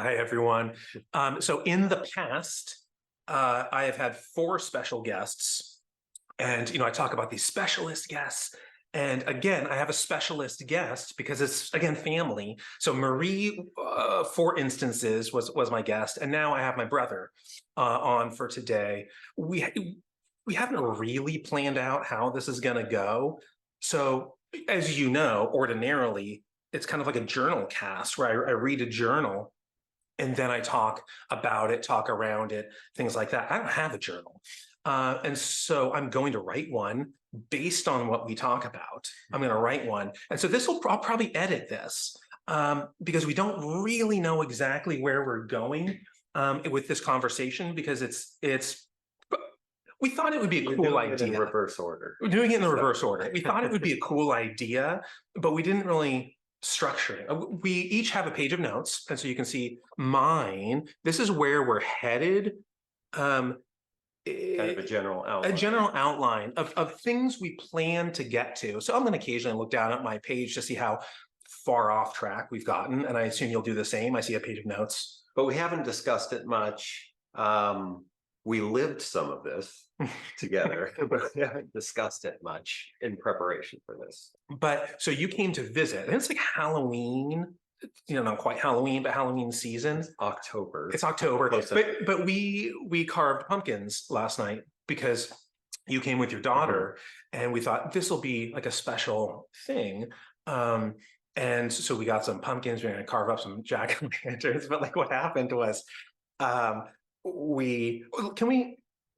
Hi, everyone. So in the past, I have had four special guests, and I talk about these specialist guests. And again, I have a specialist guest because it's again family. So Marie, for instances, was my guest, and now I have my brother on for today. We haven't really planned out how this is going to go. So as you know, ordinarily it's kind of like a journal cast where I read a journal and then I talk about it, talk around it, things like that. I don't have a journal. And so I'm going to write one based on what we talk about. I'm going to write one. And so I'll probably edit this because we don't really know exactly where we're going with this conversation because we thought it would be a cool idea. In reverse order. We're doing it in the reverse order. We thought it would be a cool idea, but we didn't really structure it. We each have a page of notes, and so you can see mine. This is where we're headed. Kind of a general outline. A general outline of things we plan to get to. So I'm going to occasionally look down at my page to see how far off track we've gotten, and I assume you'll do the same. I see a page of notes. But we haven't discussed it much. We lived some of this together, but we haven't discussed it much in preparation for this. But so you came to visit, and it's like Halloween, not quite Halloween, but Halloween season. It's October. It's October. But we carved pumpkins last night because you came with your daughter, and we thought this will be like a special thing. And so we got some pumpkins. We're going to carve up some jack-o'-lanterns. But like what happened was,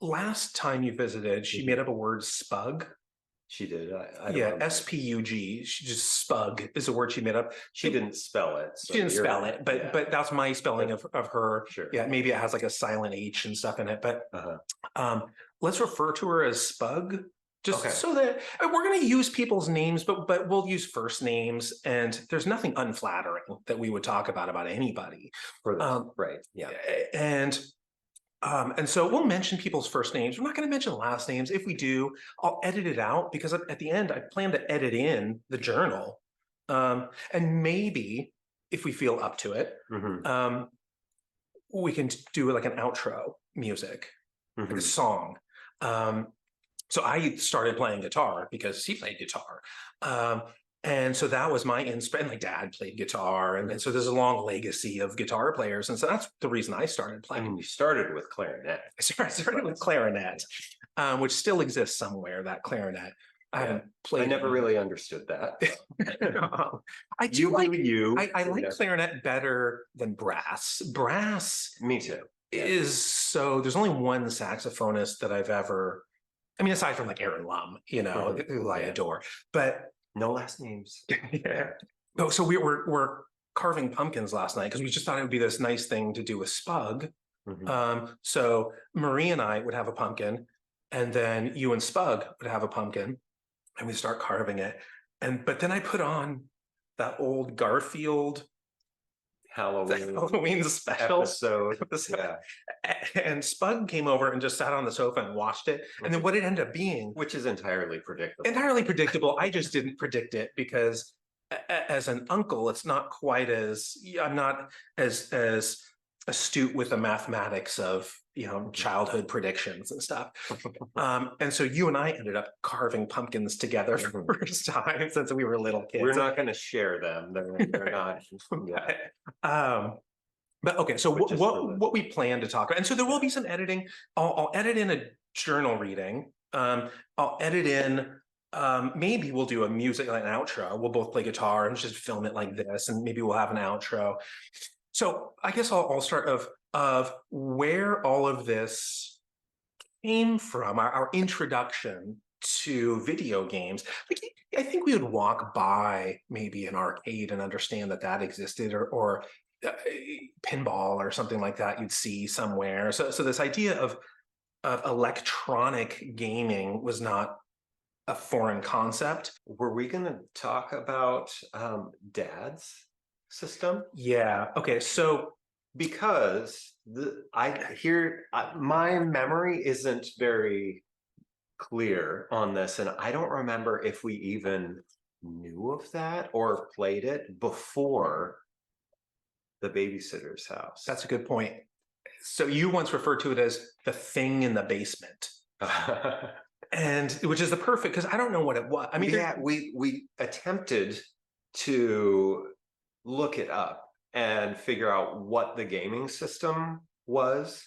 last time you visited, she made up a word, spug. She did. Yeah, S-P-U-G. She just spug is a word she made up. She didn't spell it. So she didn't spell it, but that's my spelling of her. Sure. Yeah, maybe it has like a silent H and stuff in it. But let's refer to her as Spug. So that we're going to use people's names, but we'll use first names, and there's nothing unflattering that we would talk about anybody. Right. Yeah. And so we'll mention people's first names. We're not going to mention last names. If we do, I'll edit it out because at the end, I plan to edit in the journal. And maybe if we feel up to it, we can do like an outro music, like a song. So I started playing guitar because he played guitar. And so that was my inspiration. My dad played guitar. And so there's a long legacy of guitar players. And so that's the reason I started playing. I mean, you started with clarinet. I started with clarinet, which still exists somewhere, that clarinet. I haven't played. I never really understood that. I do I like know. clarinet better than brass. Brass. Me too. There's only one saxophonist that I've ever, aside from like Aaron Lum, who I adore, but no last names. Yeah. Oh, so we're carving pumpkins last night because we just thought it would be this nice thing to do with Spug. So Marie and I would have a pumpkin, and then you and Spug would have a pumpkin, and we start carving it. But then I put on that old Garfield Halloween special episode. Yeah. And Spug came over and just sat on the sofa and watched it. And then what it ended up being, which is entirely predictable. I just didn't predict it because as an uncle, it's not quite I'm not as astute with the mathematics of childhood predictions and stuff. And so you and I ended up carving pumpkins together for the first time since we were little kids. We're not going to share them. They're not. Yeah. But okay, so what we plan to talk about, and so there will be some editing. I'll edit in a journal reading. I'll edit in. Maybe we'll do a music, like an outro. We'll both play guitar and just film it like this, and maybe we'll have an outro. So I guess I'll start of where all of this came from, our introduction to video games. Like, I think we would walk by maybe an arcade and understand that existed, or pinball or something like that you'd see somewhere. So this idea of electronic gaming was not a foreign concept. Were we going to talk about Dad's system? Yeah. Okay. So because my memory isn't very clear on this, and I don't remember if we even knew of that or played it before the babysitter's house? That's a good point. So you once referred to it as the thing in the basement, and which is the perfect, because I don't know what it was. I mean, yeah, we attempted to look it up and figure out what the gaming system was,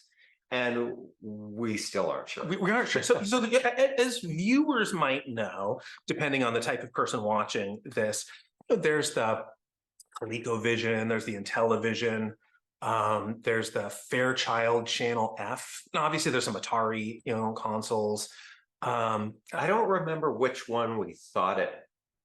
and we still aren't sure. we aren't sure. So as viewers might know, depending on the type of person watching this, there's the ColecoVision, there's the Intellivision, there's the Fairchild Channel F. Now, obviously, there's some Atari, consoles. I don't remember which one we thought it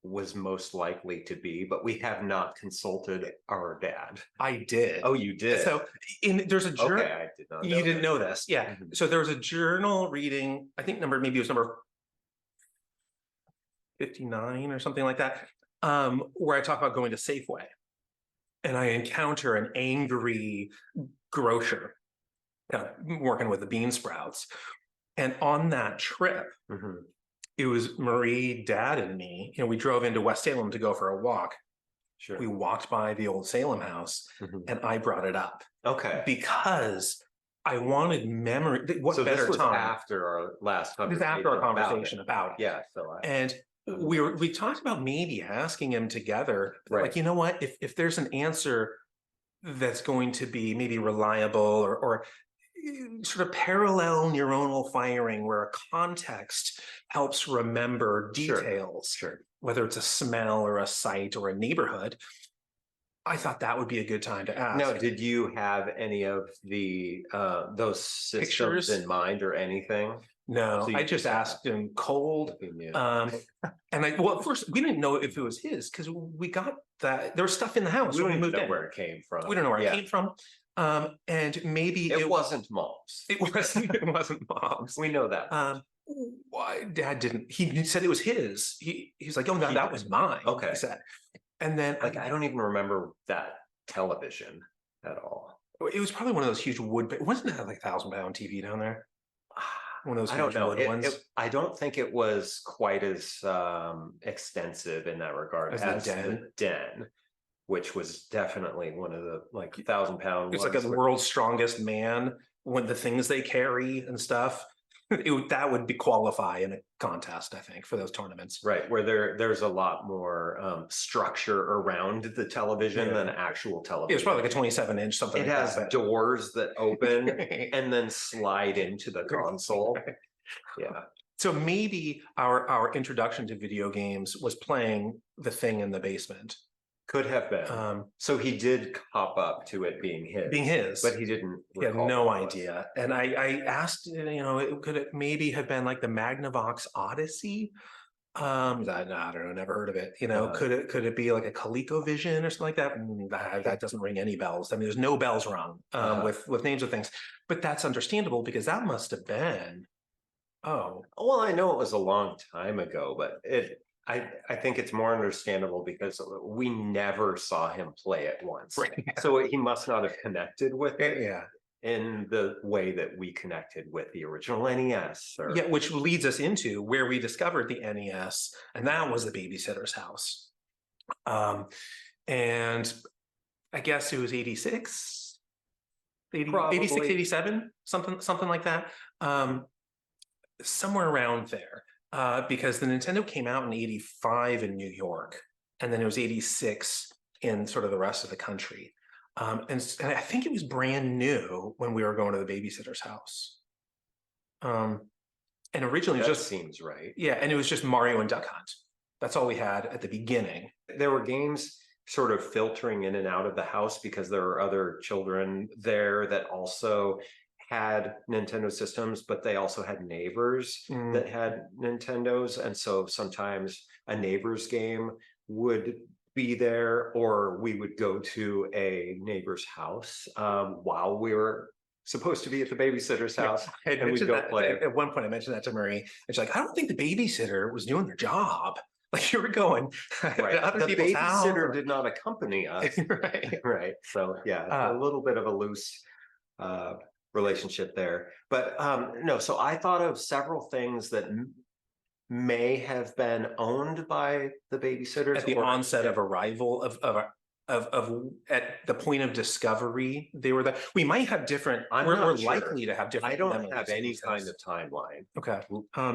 was most likely to be, but we have not consulted our dad. I did. Oh, you did? So there's a journal. Okay, I did not know You didn't that. know this. Yeah. Mhm. So there was a journal reading, I think maybe it was number 59 or something like that, where I talk about going to Safeway. And I encounter an angry grocer working with the bean sprouts. And on that trip, Mhm. it was Marie, Dad, and me. We drove into West Salem to go for a walk. Sure. We walked by the old Salem house, Mhm. and I brought it up Okay. because I wanted memory. What So better this was time? after our last This is conversation. after our conversation about it. Yeah. So And we talked about maybe asking him together, Right. like, you know what, if there's an answer that's going to be maybe reliable or sort of parallel neuronal firing where a context helps remember details, Sure. whether it's a smell or a sight or a neighborhood, I thought that would be a good time to ask. Now, did you have any of the those systems Pictures? in mind or anything? No, So you I just just asked him cold. Yeah. And at first we didn't know if it was his because we got that there was stuff in the house We when don't we even moved know in. where it came from. We don't know where Yeah. it came from. And maybe It wasn't mom's. it wasn't mom's. We know that. Why Dad didn't? He said it was his. He's like, oh no, He that did. was mine. Okay. He said, and then Like I don't even remember that television at all. it was probably one of those huge wood. Wasn't that like 1,000-pound TV down there? One of those I don't huge know. wood ones. I don't think it was quite as extensive in that regard As the den, which was definitely one of the like 1,000-pound. It's like a world's strongest man. When the things they carry and stuff, that would qualify in a contest, I think, for those tournaments. Right, where there's a lot more structure around the television than actual television. It was probably like a 27-inch something. It has doors that open and then slide into the console. Yeah. So maybe our introduction to video games was playing the thing in the basement. Could have been. So he did cop up to it being his. But he didn't. He had no idea. And I asked, could it maybe have been like the Magnavox Odyssey? I don't know, never heard of it. Could it be like a ColecoVision or something like that? That doesn't ring any bells. I mean, there's no bells rung with names of things. But that's understandable because that must have been. Oh. Well, I know it was a long time ago, but I think it's more understandable because we never saw him play it once. Right. So he must not have connected with it. Yeah. In the way that we connected with the original NES. Yeah, which leads us into where we discovered the NES, and that was the babysitter's house. And I guess it was 86, 86, 87, something like that. Somewhere around there. Because the Nintendo came out in 85 in New York, and then it was 86 in sort of the rest of the country. And I think it was brand new when we were going to the babysitter's house. And originally that just seems right. Yeah, and it was just Mario and Duck Hunt. That's all we had at the beginning. There were games sort of filtering in and out of the house because there were other children there that also had Nintendo systems, but they also had neighbors that had Nintendos. And so sometimes a neighbor's game would be there, or we would go to a neighbor's house while we were supposed to be at the babysitter's house. And we'd go play. At one point I mentioned that to Marie, and she's like, I don't think the babysitter was doing their job. Like you were going right. to other the people's house. The babysitter did not accompany us. Right. So yeah, a little bit of a loose relationship there. But no, so I thought of several things that may have been owned by the babysitters at the onset of arrival of of at the point of discovery they were that we might have different. I'm we're not sure. likely to have different. I don't memories have of any these kind things. of timeline. Okay.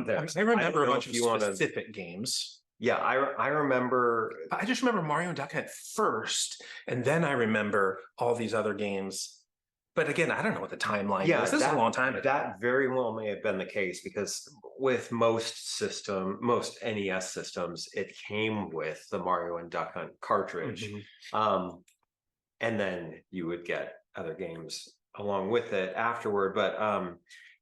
There. I remember a know bunch if of you wanna- specific games. Yeah, I remember. I just remember Mario and Duck Hunt first, and then I remember all these other games. But again, I don't know what the timeline Yeah, is. This is a long time ago. That very well may have been the case because with most NES systems, it came with the Mario and Duck Hunt cartridge. Mhm. And then you would get other games along with it afterward. But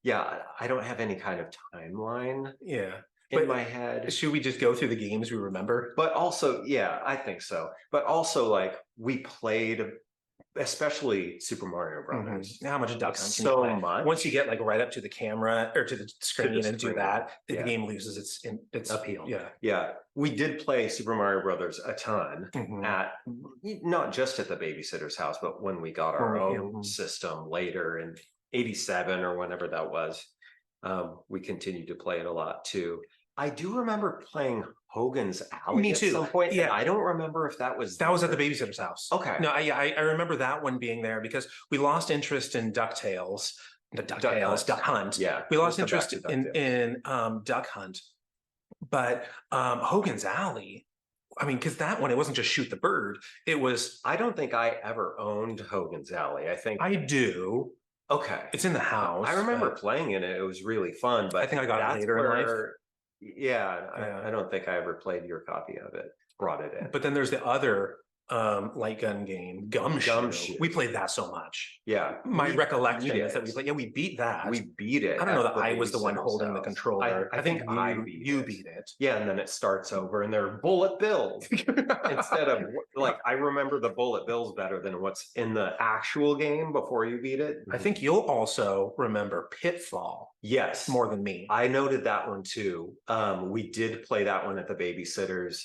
yeah, I don't have any kind of timeline Yeah. in my head. Should we just go through the games we remember? But also, yeah, I think so. But also, like, we played, especially Super Mario Brothers. How much Duck Hunt can you So play? much. Once you get like right up to the camera or to the screen and do screen, that, the yeah. game loses its Appeal. Yeah. Yeah, we did play Super Mario Brothers a ton at not just at the babysitter's house, but when we got our own system later in '87 or whenever that was. We continued to play it a lot too. I do remember playing Hogan's Alley Me at too. some point. Yeah. And I don't remember if that was at the babysitter's house. Okay. No, I remember that one being there because we lost interest in DuckTales. Duck Hunt. Yeah. We lost We'll come back interest to in Duck Hunt. But Hogan's Alley, I mean, because that one, it wasn't just shoot the bird. It was. I don't think I ever owned Hogan's Alley. I think I do. Okay. It's in the house. I remember playing in it. It was really fun, but I think I got it later in life. Yeah, I don't think I ever played your copy of it, brought it in. But then there's the other light gun game, Gumshoe. We played that so much. Yeah. My recollection is that we played, we beat that. We beat it. I don't know that I was the one holding the controller. I think you beat it. Yeah, and then it starts over and they're bullet bills instead of like, I remember the bullet bills better than what's in the actual game before you beat it. I think you'll also remember Pitfall. Yes. More than me. I noted that one too. We did play that one at the babysitters.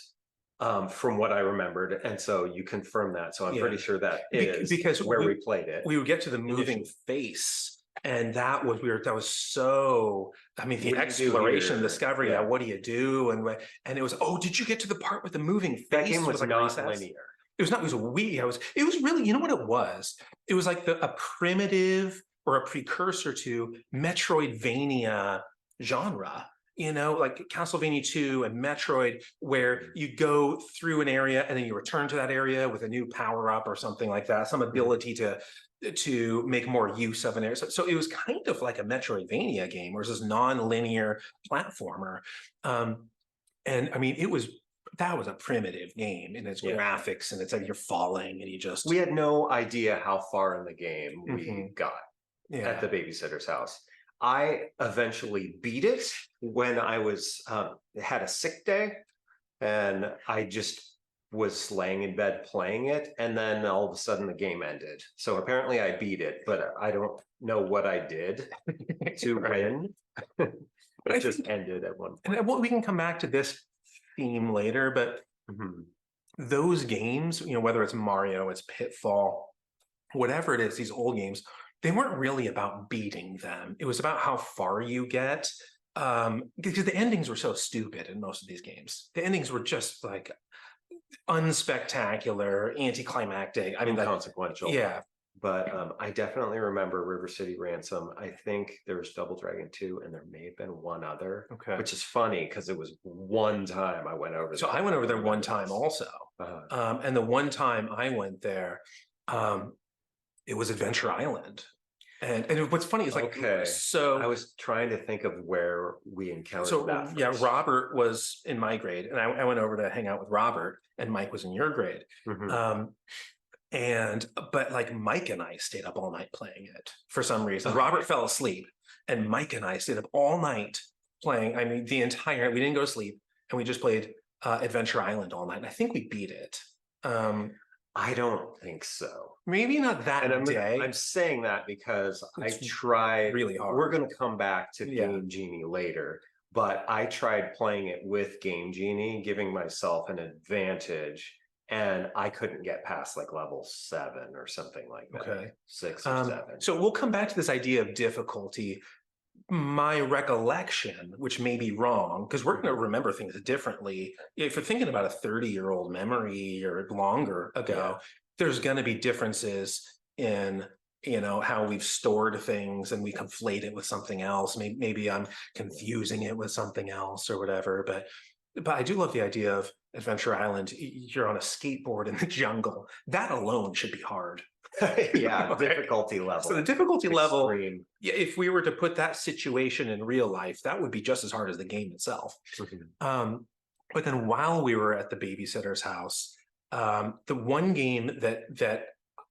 From what I remembered, and so you confirm that. So I'm pretty sure that is because where we played it. We would get to the moving face, and that was weird. That was so. I mean, the exploration, discovery. Yeah, what do you do? And it was. Oh, did you get to the part with the moving face? That game was like not linear. It was not. It was weird. It was really. You know what it was? It was like a primitive or a precursor to Metroidvania genre. You know, like Castlevania 2 and Metroid, where you go through an area and then you return to that area with a new power up or something like that, some ability to make more use of an area. So it was kind of like a Metroidvania game, where it's this non-linear platformer. And I mean, that was a primitive game in its graphics, and it's like you're falling and you just. We had no idea how far in the game we got at the babysitter's house. I eventually beat it when I was had a sick day, and I just was laying in bed playing it, and then all of a sudden the game ended. So apparently I beat it, but I don't know what I did to win. But it just ended at one point. And we can come back to this theme later, but those games, you know, whether it's Mario, it's Pitfall, whatever it is, these old games. They weren't really about beating them. It was about how far you get. Because the endings were so stupid in most of these games. The endings were just like unspectacular, anticlimactic. I mean, inconsequential. Yeah. But I definitely remember River City Ransom. I think there was Double Dragon 2, and there may have been one other. Okay. Which is funny because it was one time I went over there. So I went over there one time also. And the one time I went there, it was Adventure Island. And what's funny is like, so I was trying to think of where we encountered that. Yeah, Robert was in my grade, and I went over to hang out with Robert, and Mike was in your grade. But like Mike and I stayed up all night playing it for some reason. Robert fell asleep, and Mike and I stayed up all night playing. I mean, we didn't go to sleep, and we just played Adventure Island all night. And I think we beat it. I don't think so. Maybe not that day. I'm saying that because I tried really hard. We're going to come back to Game Genie later, but I tried playing it with Game Genie, giving myself an advantage, and I couldn't get past like level 7 or something like that. 6 or 7. So we'll come back to this idea of difficulty. my recollection, which may be wrong, because we're going to remember things differently. If you're thinking about a 30-year-old memory or longer ago, there's going to be differences in, how we've stored things, and we conflate it with something else. Maybe I'm confusing it with something else or whatever. But I do love the idea of Adventure Island. You're on a skateboard in the jungle. That alone should be hard. Yeah, Okay. difficulty level. So the difficulty level, Extreme. yeah, if we were to put that situation in real life, that would be just as hard as the game itself. But then while we were at the babysitter's house, the one game that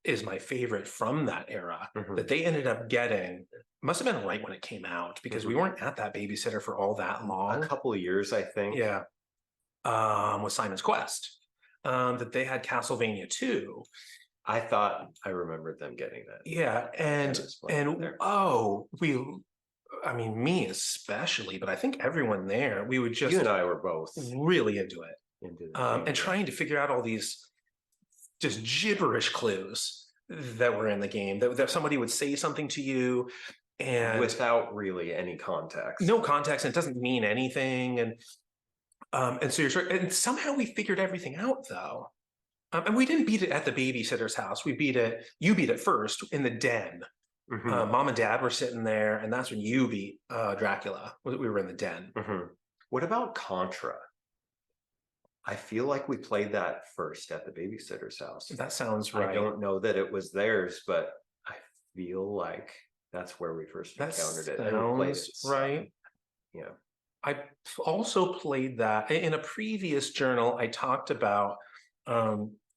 is my favorite from that era that they ended up getting must have been right when it came out, because we weren't at that babysitter for all that long. A couple of years, I think. Yeah. Was Simon's Quest. That they had Castlevania 2. I thought I remembered them getting that. Yeah, and I mean, me especially, but I think everyone there, we would just, you and I were both really into it, and trying to figure out all these just gibberish clues that were in the game. That somebody would say something to you, and without really any context. No context, and it doesn't mean anything, and so and somehow we figured everything out though. And we didn't beat it at the babysitter's house. You beat it first in the den. Mom and Dad were sitting there, and that's when you beat Dracula. We were in the den. What about Contra? I feel like we played that first at the babysitter's house. That sounds right. I don't know that it was theirs, but I feel like that's where we first encountered it. Sounds right. Yeah. I also played that in a previous journal. I talked about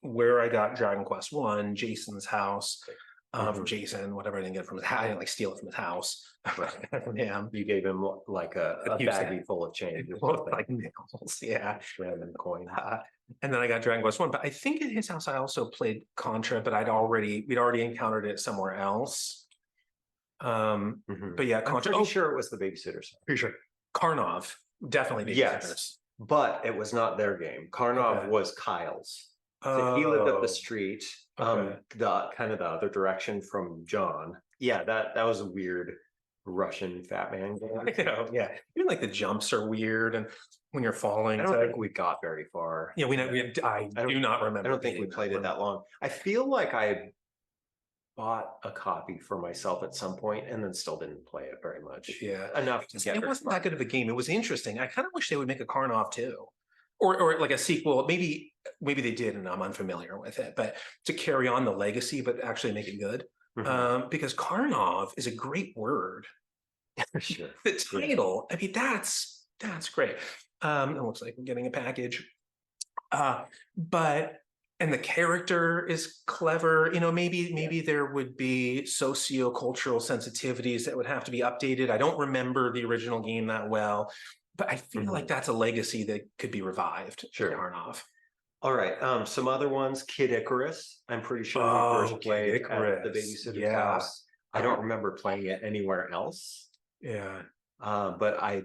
where I got Dragon Quest 1, Jason's house, from Jason, whatever. I didn't get from his house. I didn't like steal it from his house. From him. You gave him like a baggie full of change. Like nickels, yeah. Random coin. And then I got Dragon Quest 1. But I think at his house I also played Contra, but we'd already encountered it somewhere else. But yeah, Contra. I'm pretty sure it was the babysitter's. Pretty sure. Karnov, definitely babysitters. Yes, but it was not their game. Karnov was Kyle's. So he lived up the street, the kind of the other direction from John. Yeah, that was a weird Russian fat man game. Yeah. Even like the jumps are weird, and when you're falling. I don't think we got very far. Yeah, I do not remember. I don't think we played it that long. I feel like I bought a copy for myself at some point and then still didn't play it very much. Yeah. Enough to get it wasn't that good of a game. It was interesting. I kind of wish they would make a Karnov too. Or like a sequel. Maybe they did, and I'm unfamiliar with it, but to carry on the legacy, but actually make it good. Because Karnov is a great word. Sure. The title, I mean, that's great. It looks like I'm getting a package. And the character is clever. Maybe there would be socio-cultural sensitivities that would have to be updated. I don't remember the original game that well, but I feel like that's a legacy that could be revived. Sure. Karnov. All right. Some other ones, Kid Icarus. I'm pretty sure we first played at the babysitter's house. I don't remember playing it anywhere else. Yeah. But I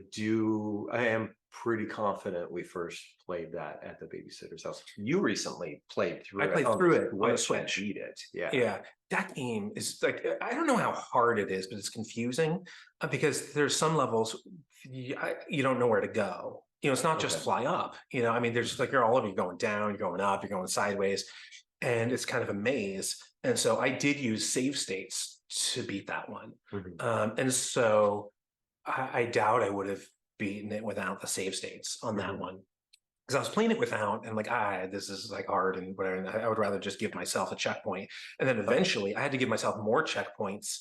am pretty confident we first played that at the babysitter's house. You recently played through it. I played through it on the Switch. Beat it. Yeah. Yeah. That game is like, I don't know how hard it is, but it's confusing because there's some levels you don't know where to go. It's not just fly up. I mean, there's like, you're all over, you're going down, you're going up, you're going sideways, and it's kind of a maze. And so I did use save states to beat that one. And so I doubt I would have beaten it without the save states on that one. Because I was playing it without, and like, this is like hard and whatever. And I would rather just give myself a checkpoint. And then eventually I had to give myself more checkpoints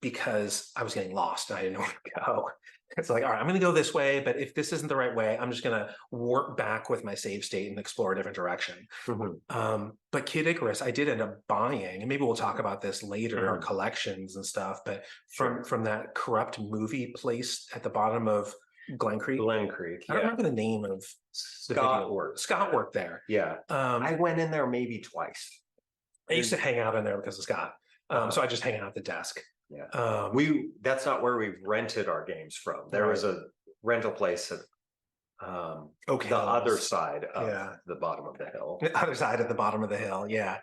because I was getting lost and I didn't know where to go. It's like, all right, I'm going to go this way, but if this isn't the right way, I'm just going to warp back with my save state and explore a different direction. But Kid Icarus, I did end up buying, and maybe we'll talk about this later, our collections and stuff, but from that corrupt movie place at the bottom of Glen Creek. I don't remember the name of Scott worked. Scott worked there. Yeah. I went in there maybe twice. I used to hang out in there because of Scott. So I just hang out at the desk. Yeah. That's not where we rented our games from. There was a rental place at the other side of the bottom of the hill. The other side of the bottom of the hill, yeah.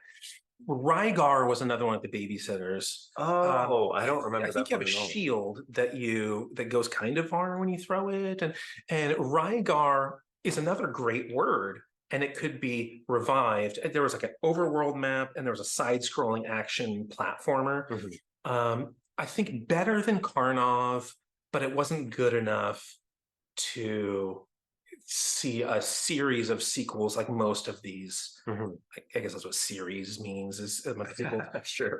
Rygar was another one of the babysitters. Oh, I don't I remember think that you have one a at all. shield that goes kind of far when you throw it, and Rygar is another great word, and it could be revived. There was like an overworld map, and there was a side-scrolling action platformer. I think better than Karnov, but it wasn't good enough to see a series of sequels like most of these. I guess that's what series means is people. Sure.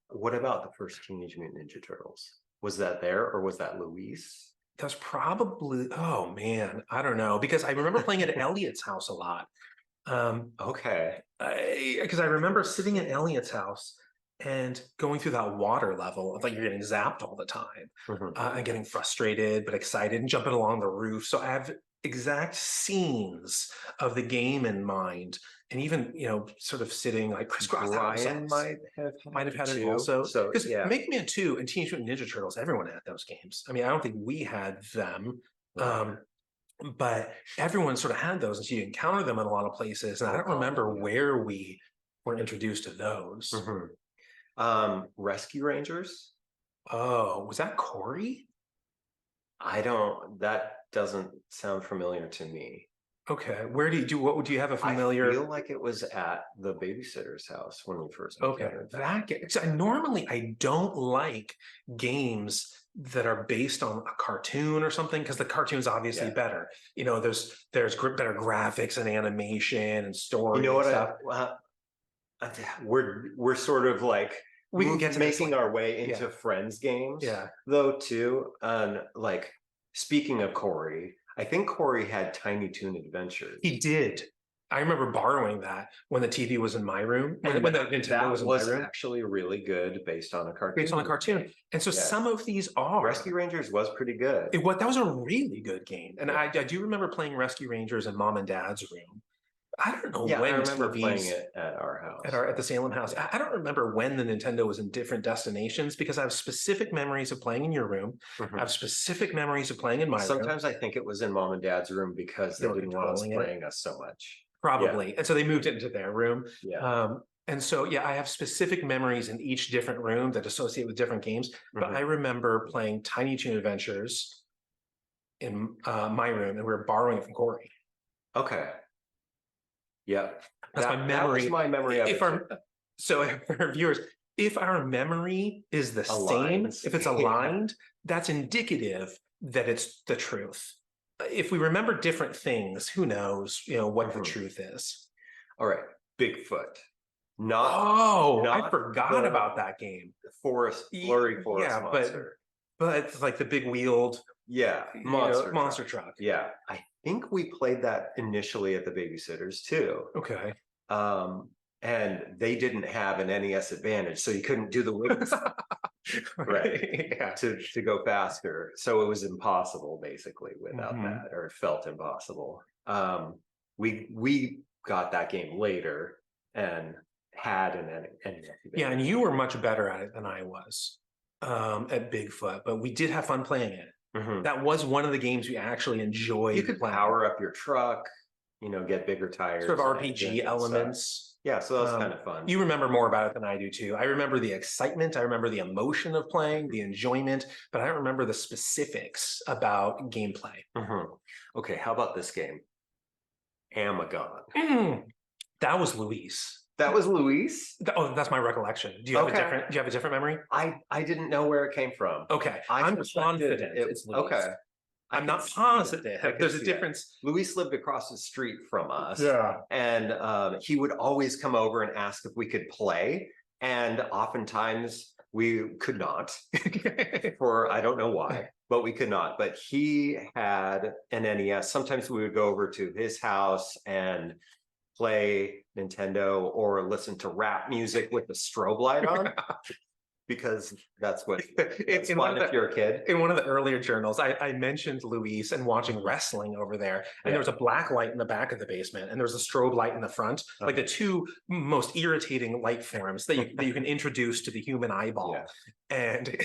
What about the first Teenage Mutant Ninja Turtles? Was that there or was that Luis? That's probably, oh man, I don't know, because I remember playing at Elliot's house a lot. Okay. Because I remember sitting at Elliot's house and going through that water level of like you're getting zapped all the time, and getting frustrated but excited and jumping along the roof. So I have exact scenes of the game in mind, and even sort of sitting like crisscross. Brian might have had it too. also. So Because yeah. Make Man 2 and Teenage Mutant Ninja Turtles, everyone had those games. I mean, I don't think we had them. Right. But everyone sort of had those, and so you encounter them in a lot of places. And I don't remember where we were introduced to those. Rescue Rangers. Oh, was that Corey? That doesn't sound familiar to me. Okay, where what would you have a familiar? I feel like it was at the babysitter's house when we first encountered that game. So I don't like games that are based on a cartoon or something, because the cartoon's obviously better. There's better graphics and animation and story. You know what? Stuff. We're sort of like we can get to making our way into Friends games, though too. And like, speaking of Corey, I think Corey had Tiny Toon Adventures. He did. I remember borrowing that when the TV was in my room. When the Nintendo was in my room. Actually really good based on a cartoon. Based on a cartoon. And so some of these are. Rescue Rangers was pretty good. That was a really good game. And I do remember playing Rescue Rangers in Mom and Dad's room. I don't know when I remember playing it at our house. At the Salem house. I don't remember when the Nintendo was in different destinations, because I have specific memories of playing in your room. I have specific memories of playing in my room. Sometimes I think it was in Mom and Dad's room because they didn't want us playing us so much. Probably. And so they moved it into their room. And so, I have specific memories in each different room that associate with different games. But I remember playing Tiny Toon Adventures in my room, and we were borrowing it from Corey. Okay. Yeah. That's my memory. That was my memory of it. So for our viewers, if our memory is the same, if it's aligned, that's indicative that it's the truth. If we remember different things, who knows, what the truth is. All right. Bigfoot. I forgot about that game. Blurry forest monster. But it's like the big wheeled monster truck. Yeah. I think we played that initially at the babysitters too. Okay. And they didn't have an NES Advantage, so you couldn't do the wheels. Right. To go faster. So it was impossible basically without that, or it felt impossible. We got that game later and had an NES Advantage. Yeah, and you were much better at it than I was at Bigfoot, but we did have fun playing it. That was one of the games we actually enjoyed. You could power up your truck, get bigger tires. Sort of RPG elements. Yeah, so that's kind of fun. You remember more about it than I do too. I remember the excitement. I remember the emotion of playing, the enjoyment, but I don't remember the specifics about gameplay. Okay, how about this game? Amagon. That was Luis. That was Luis? That's my recollection. Do you have a different memory? I didn't know where it came from. Okay. I'm confident it's Luis. Okay. I'm not positive. There's a difference. Luis lived across the street from us. Yeah. And he would always come over and ask if we could play. And oftentimes we could not for, I don't know why, but we could not. But he had an NES. Sometimes we would go over to his house and play Nintendo or listen to rap music with the strobe light on. Because that's what it's fun if you're a kid. In one of the earlier journals, I mentioned Luis and watching wrestling over there. And there was a black light in the back of the basement, and there was a strobe light in the front, like the two most irritating light forms that you can introduce to the human eyeball. And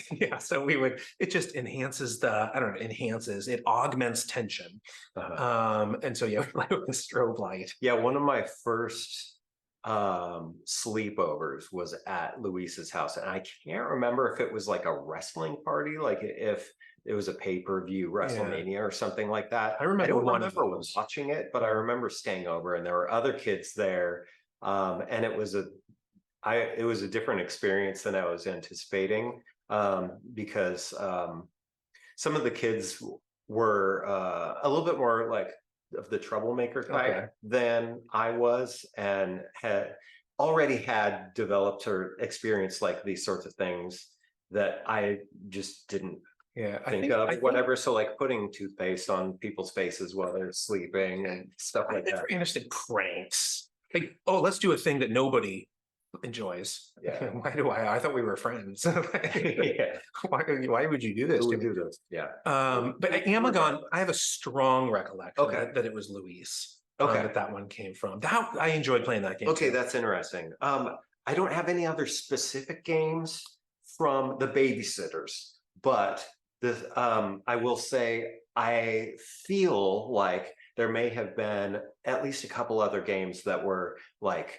so it just enhances it augments tension. And so we play with the strobe light. Yeah, one of my first sleepovers was at Luis's house, and I can't remember if it was like a wrestling party, like if it was a pay-per-view WrestleMania or something like that. I remember don't one of remember those. watching it, but I remember staying over, and there were other kids there, and it was a different experience than I was anticipating, because some of the kids were a little bit more like of the troublemaker type than I was, and had already had developed or experienced like these sorts of things that I just didn't think of, whatever. So like putting toothpaste on people's faces while they're sleeping and stuff like that. I understand pranks. Like, oh, let's do a thing that nobody enjoys. Yeah. Why do I thought we were friends. Yeah. Why would you do this? Who would do this? Yeah. But Amagon, I have a strong recollection that it was Luis. Okay. That one came from. That I enjoyed playing that game. Okay, too. that's interesting. I don't have any other specific games from the babysitters, but I will say I feel like there may have been at least a couple other games that were like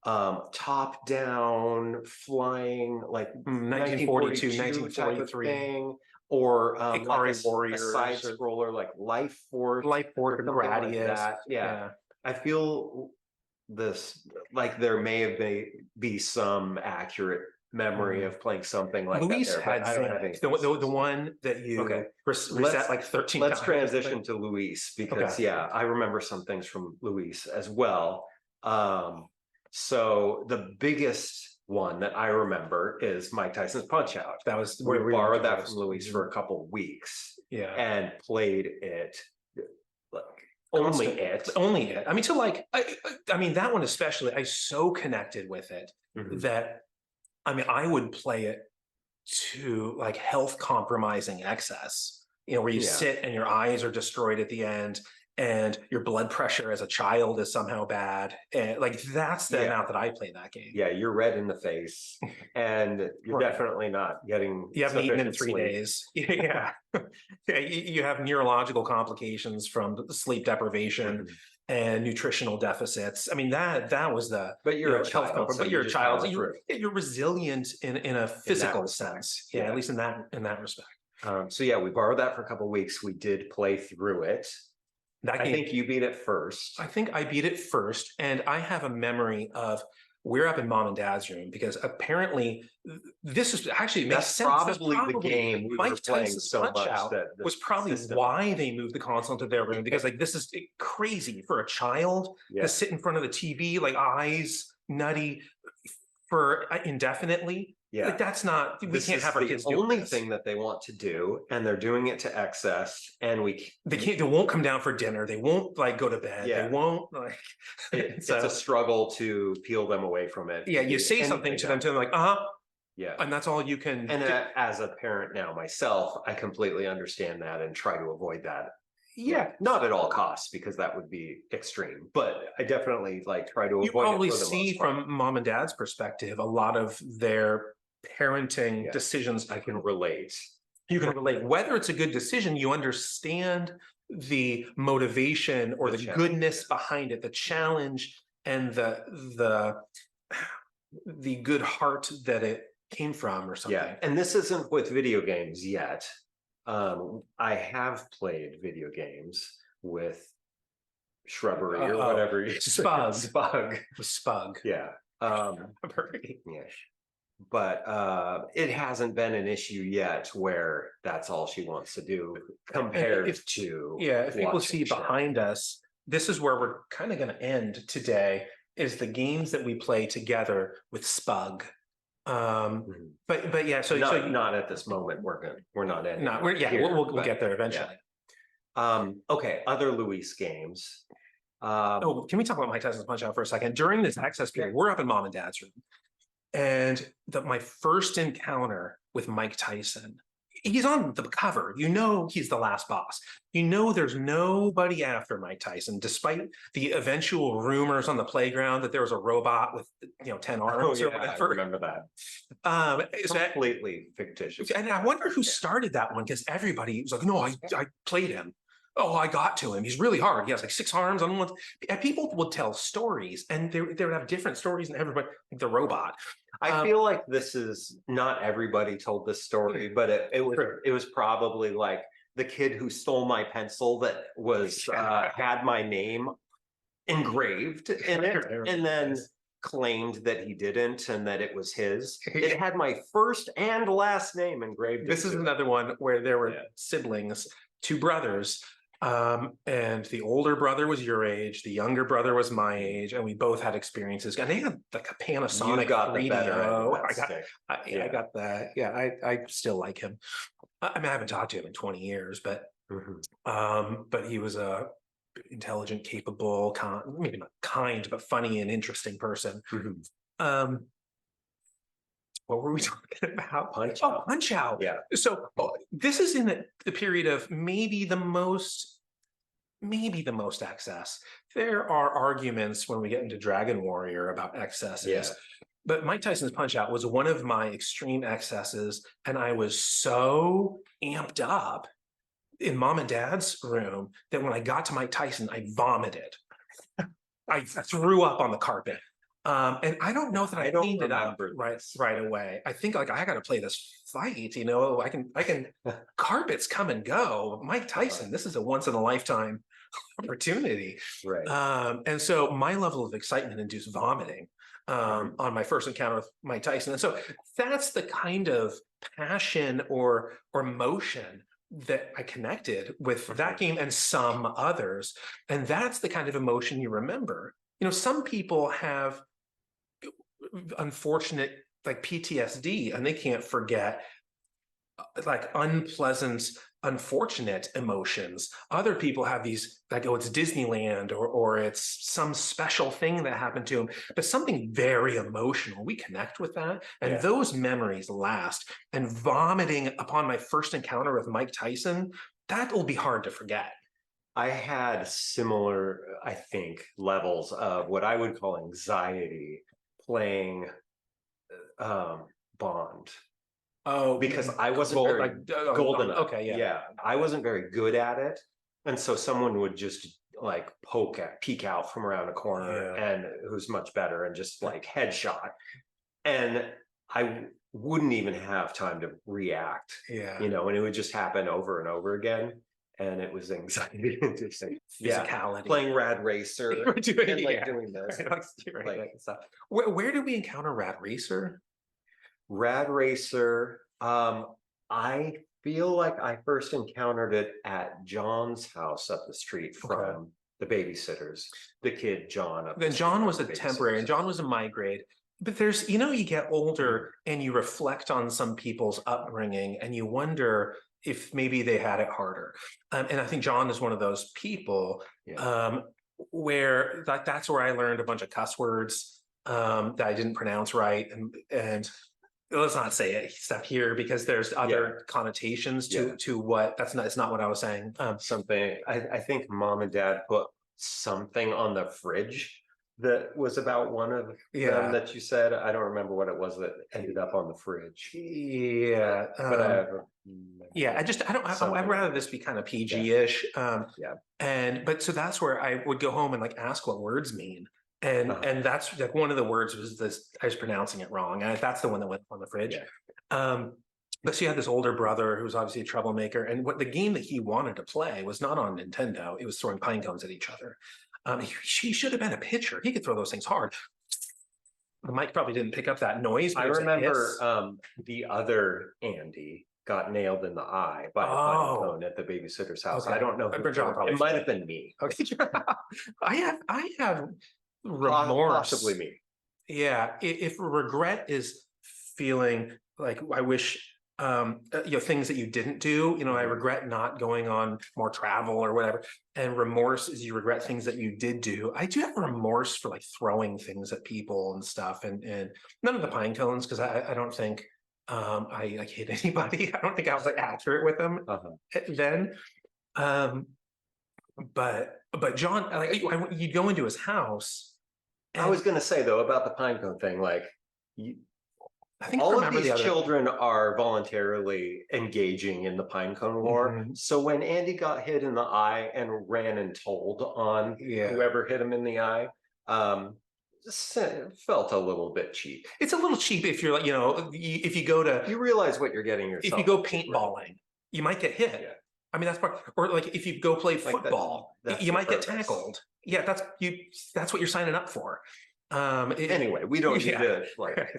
top down flying, like 1942, 1943 thing, or like a side scroller like Life Force or Gradius. Like that. Yeah. I feel this like there may have be some accurate memory of playing something like Luis that. Had I don't have any. the one that you reset like 13 Let's times. transition to Luis, because I remember some things from Luis as well. So the biggest one that I remember is Mike Tyson's Punch Out. That was we borrowed that from Luis for a couple of weeks. Yeah, and played it. Like, only it. I mean, I mean, that one especially, I so connected with it that, I mean, I would play it to like health compromising excess, where you sit and your eyes are destroyed at the end, and your blood pressure as a child is somehow bad. And like, that's the amount that I pled that game. Yeah, you're red in the face, and you're definitely not getting. You haven't eaten in 3 days. Yeah. You have neurological complications from sleep deprivation and nutritional deficits. I mean, that was the. But you're a child. But you're a child. You're resilient in a physical sense. Yeah, at least in that respect. So yeah, we borrowed that for a couple of weeks. We did play through it. I think you beat it first. I think I beat it first, and I have a memory of we're up in mom and dad's room because apparently this is actually it makes sense. Probably the game we were playing so much that was probably why they moved the console into their room, because like this is crazy for a child to sit in front of the TV, like eyes nutty for indefinitely. Yeah, like that's not. We can't have our kids do this. The only thing that they want to do, and they're doing it to excess, and they can't. They won't come down for dinner. They won't like go to bed. Yeah. They won't like. It's a struggle to peel them away from it. Yeah, you say something to them like, yeah, and that's all you can. And as a parent now myself, I completely understand that and try to avoid that. Yeah, not at all costs, because that would be extreme, but I definitely like try to avoid. You probably see from mom and dad's perspective a lot of their parenting decisions. I can relate. You can relate. Whether it's a good decision, you understand the motivation or the goodness behind it, the challenge and the good heart that it came from or something. Yeah, and this isn't with video games yet. I have played video games with Shrubbery or whatever. Spug. Yeah. Yeah. But it hasn't been an issue yet where that's all she wants to do compared to. Yeah, if people see behind us, this is where we're kind of going to end today, is the games that we play together with Spug. But yeah, so not at this moment. We're not ending. We'll get there eventually. Yeah. Okay, other Luis games. Can we talk about Mike Tyson's Punch Out for a second? During this access period, we're up in mom and dad's room, and my first encounter with Mike Tyson, he's on the cover. He's the last boss. There's nobody after Mike Tyson, despite the eventual rumors on the playground that there was a robot with 10 arms or whatever. I remember that. Completely fictitious. And I wonder who started that one, because everybody was like, no, I played him. Oh, I got to him. He's really hard. He has like 6 arms on one. And people would tell stories, and they would have different stories, and everybody, like the robot. I feel like this is not everybody told this story, but it was probably like the kid who stole my pencil that was had my name engraved in it, and then claimed that he didn't and that it was his. It had my first and last name engraved. This is another one where there were siblings, 2 brothers. And the older brother was your age, the younger brother was my age, and we both had experiences. And they had like a Panasonic radio. I got that. Yeah, I still like him. I mean, I haven't talked to him in 20 years, but he was a intelligent, capable, maybe not kind, but funny and interesting person. What were we talking about? Punch Out. Punch Out. Yeah. So this is in the period of maybe the most excess. There are arguments when we get into Dragon Warrior about excesses. But Mike Tyson's Punch Out was one of my extreme excesses, and I was so amped up in mom and dad's room that when I got to Mike Tyson, I vomited. I threw up on the carpet. And I don't know that I cleaned it up right away. I think like I got to play this fight. You know, I can. Carpets come and go. Mike Tyson, this is a once in a lifetime opportunity. Right. And so my level of excitement induced vomiting on my first encounter with Mike Tyson. And so that's the kind of passion or emotion that I connected with that game and some others. And that's the kind of emotion you remember. You know, some people have unfortunate like PTSD and they can't forget like unpleasant, unfortunate emotions. Other people have these like, oh, it's Disneyland or it's some special thing that happened to them, but something very emotional. We connect with that, and those memories last. And vomiting upon my first encounter with Mike Tyson, that will be hard to forget. I had similar, I think, levels of what I would call anxiety playing Bond. Oh, because I wasn't very golden. Okay, yeah. I wasn't very good at it, and so someone would just like peek out from around a corner, and who's much better, and just like headshot, and I wouldn't even have time to react. You know, and it would just happen over and over again. And it was anxiety inducing. Physicality. Playing Rad Racer and like doing this. Where did we encounter Rad Racer? Rad Racer. I feel like I first encountered it at John's house up the street from the babysitters. The kid John. Then John was a temporary, and John was a migrate. But there's, you know, you get older and you reflect on some people's upbringing, and you wonder if maybe they had it harder. And I think John is one of those people where that's where I learned a bunch of cuss words that I didn't pronounce right. And let's not say it stuff here because there's other connotations to what it's not what I was saying. Something I think mom and dad put something on the fridge that was about one of them that you said. I don't remember what it was that ended up on the fridge. I'd rather this be kind of PG-ish. But so that's where I would go home and like ask what words mean. And that's like one of the words was this, I was pronouncing it wrong. And that's the one that went on the fridge. But so you had this older brother who was obviously a troublemaker. And what the game that he wanted to play was not on Nintendo. It was throwing pine cones at each other. He should have been a pitcher. He could throw those things hard. The mic probably didn't pick up that noise. I remember the other Andy got nailed in the eye by a pine cone at the babysitter's house. I don't know. It might have been me. Okay. I have remorse. Possibly me. Yeah. If regret is feeling like I wish things that you didn't do, I regret not going on more travel or whatever. And remorse is you regret things that you did do. I do have remorse for like throwing things at people and stuff, and none of the pine cones, because I don't think I like hit anybody. I don't think I was like accurate with them then. But John, like you'd go into his house. I was gonna say though about the pine cone thing, like I think I All of remember the these other. children are voluntarily engaging in the Pinecone War. Mhm. So when Andy got hit in the eye and ran and told on Yeah. whoever hit him in the eye, felt a little bit cheap. It's a little cheap if you're like, if you go to, You realize what you're getting yourself. if you go into, right? paintballing, you might get hit. Yeah. I mean, that's part, or like if you go play Like football, that's you the might get purpose. tackled. Yeah, that's what you're signing up for. Anyway, we don't need to like.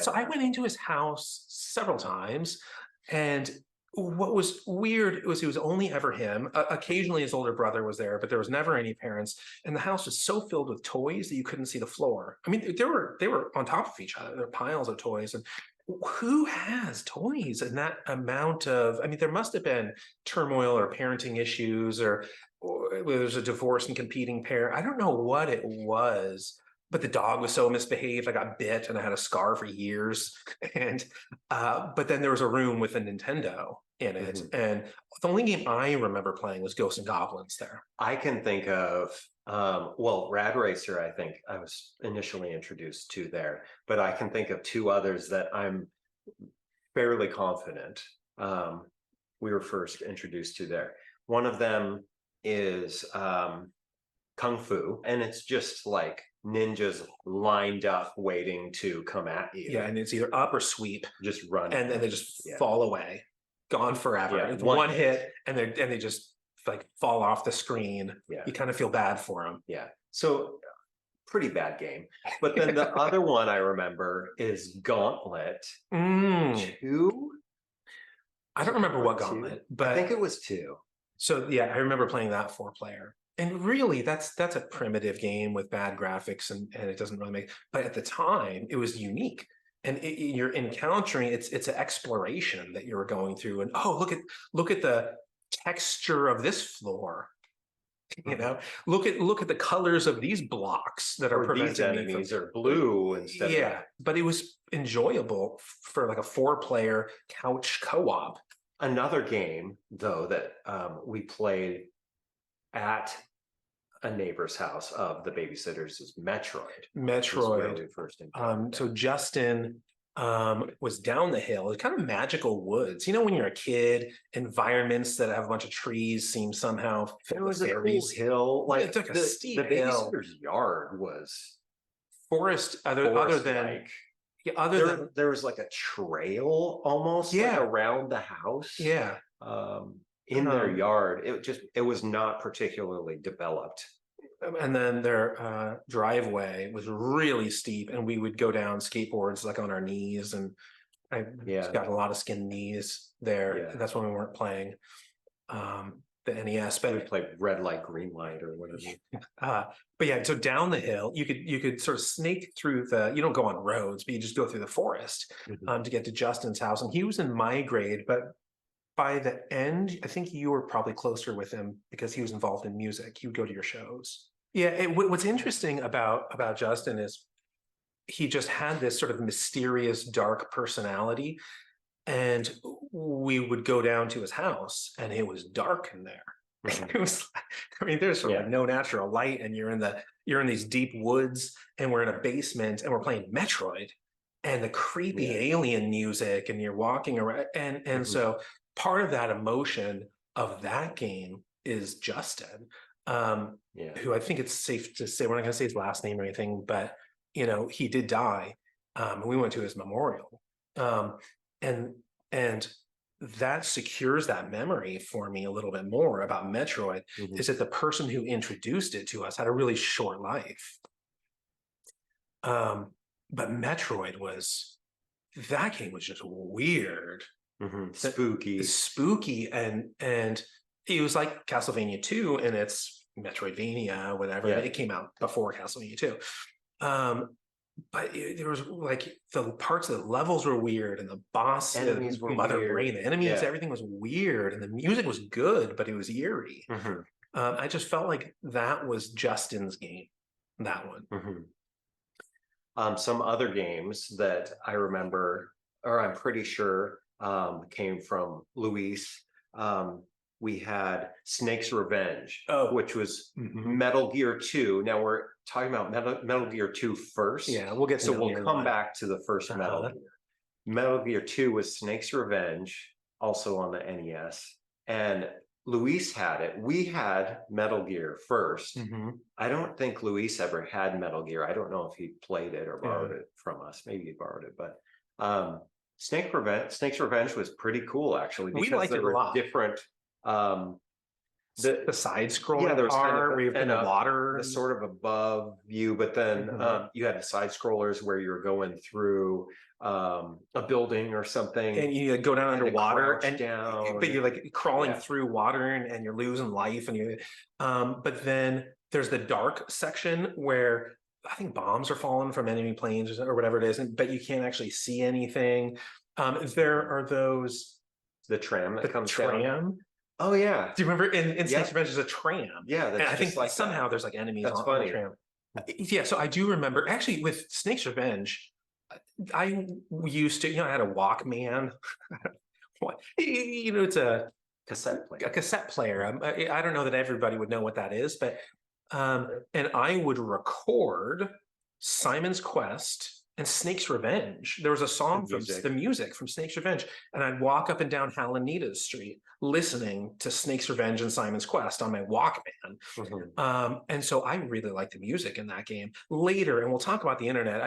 So I went into his house several times, and what was weird was it was only ever him. Occasionally his older brother was there, but there was never any parents. And the house was so filled with toys that you couldn't see the floor. I mean, they were on top of each other. There were piles of toys, and who has toys and that amount of? I mean, there must have been turmoil or parenting issues, or there's a divorce and competing pair. I don't know what it was, but the dog was so misbehaved. I got bit and I had a scar for years. And but then there was a room with a Nintendo in it, and the only game I remember playing was Ghosts and Goblins there. I can think of well, Rad Racer, I think I was initially introduced to there, but I can think of two others that I'm fairly confident we were first introduced to there. One of them is Kung Fu, and it's just like ninjas lined up waiting to come at you. Yeah, and it's either up or sweep, just run, and then they just fall away, gone forever. Yeah, It's one hit, and they just like fall off the screen. Yeah, you kind of feel bad for them. Yeah, so pretty bad game. But then the other one I remember is Gauntlet 2. I don't remember what Gauntlet, but I think it was 2. So yeah, I remember playing that 4-player. And really, that's a primitive game with bad graphics, and it doesn't really make. But at the time, it was unique, and you're encountering it's an exploration that you were going through. And oh, look at the texture of this floor. You know, look at the colors of these blocks that are preventing these enemies are blue instead. Yeah, but it was enjoyable for like a 4-player couch co-op. Another game though that we played at a neighbor's house of the babysitters is Metroid. So Justin was down the hill. It's kind of magical woods. You know, when you're a kid, environments that have a bunch of trees seem somehow it was a cool hill. Like it's like a steep the babysitter's yard was forest. Other than there was like a trail almost like around the house. Yeah. In their yard. It was not particularly developed. And then their driveway was really steep, and we would go down skateboards like on our knees, and I got a lot of skin knees there. Yeah. That's when we weren't playing the NES, but we played red light, green light, or whatever. But yeah, so down the hill, you could sort of snake through you don't go on roads, but you just go through the forest to get to Justin's house. And he was in my grade, but by the end, I think you were probably closer with him because he was involved in music. He would go to your shows. Yeah, what's interesting about Justin is he just had this sort of mysterious, dark personality. And we would go down to his house, and it was dark in there. It was, I mean, there's sort of no natural light, and you're in these deep woods, and we're in a basement, and we're playing Metroid, and the creepy alien music, and you're walking around, and so part of that emotion of that game is Justin, who I think it's safe to say, we're not going to say his last name or anything, but he did die. We went to his memorial. And that secures that memory for me a little bit more about Metroid, is that the person who introduced it to us had a really short life. But Metroid that game was just weird. Spooky, and it was like Castlevania 2, and it's Metroidvania, whatever. It came out before Castlevania 2. But there was like the parts of the levels were weird, and the boss enemies were Mother weird. Brain, the enemies, everything was weird, and the music was good, but it was eerie. I just felt like that was Justin's game, that one. Some other games that I remember, or I'm pretty sure came from Luis. We had Snake's Revenge, which was Metal Gear 2. Now we're talking about Metal Gear 2 first. Yeah, we'll get to we'll come back to the first Metal Gear. Metal Gear 2 was Snake's Revenge, also on the NES. And Luis had it. We had Metal Gear first. I don't think Luis ever had Metal Gear. I don't know if he played it or borrowed it from us. Maybe he borrowed it, but Snake's Revenge was pretty cool actually, We because liked there it a were lot. different The side-scrolling there was kind part of where you're in the water, the sort of above view, but then you had the side scrollers where you were going through a building or something, and you go down had to underwater, crouch and down. but you're like crawling Yeah. through water, and you're losing life, and you. But then there's the dark section where I think bombs are falling from enemy planes or whatever it is, but you can't actually see anything. There are those The tram that the comes tram. down. Oh yeah. Do you remember in Yeah. Snake's Revenge there's a tram? Yeah, And that's I think just like somehow that. there's like enemies That's on funny. the tram. Yeah, so I do remember actually with Snake's Revenge, I used to, I had a Walkman. What, it's a Cassette player. cassette player. I don't know that everybody would know what that is, but and I would record Simon's Quest and Snake's Revenge. There was a song from the music from Snake's Revenge, and I'd walk up and down Halanitas Street listening to Snake's Revenge and Simon's Quest on my Walkman. And so I really liked the music in that game. Later, and we'll talk about the internet.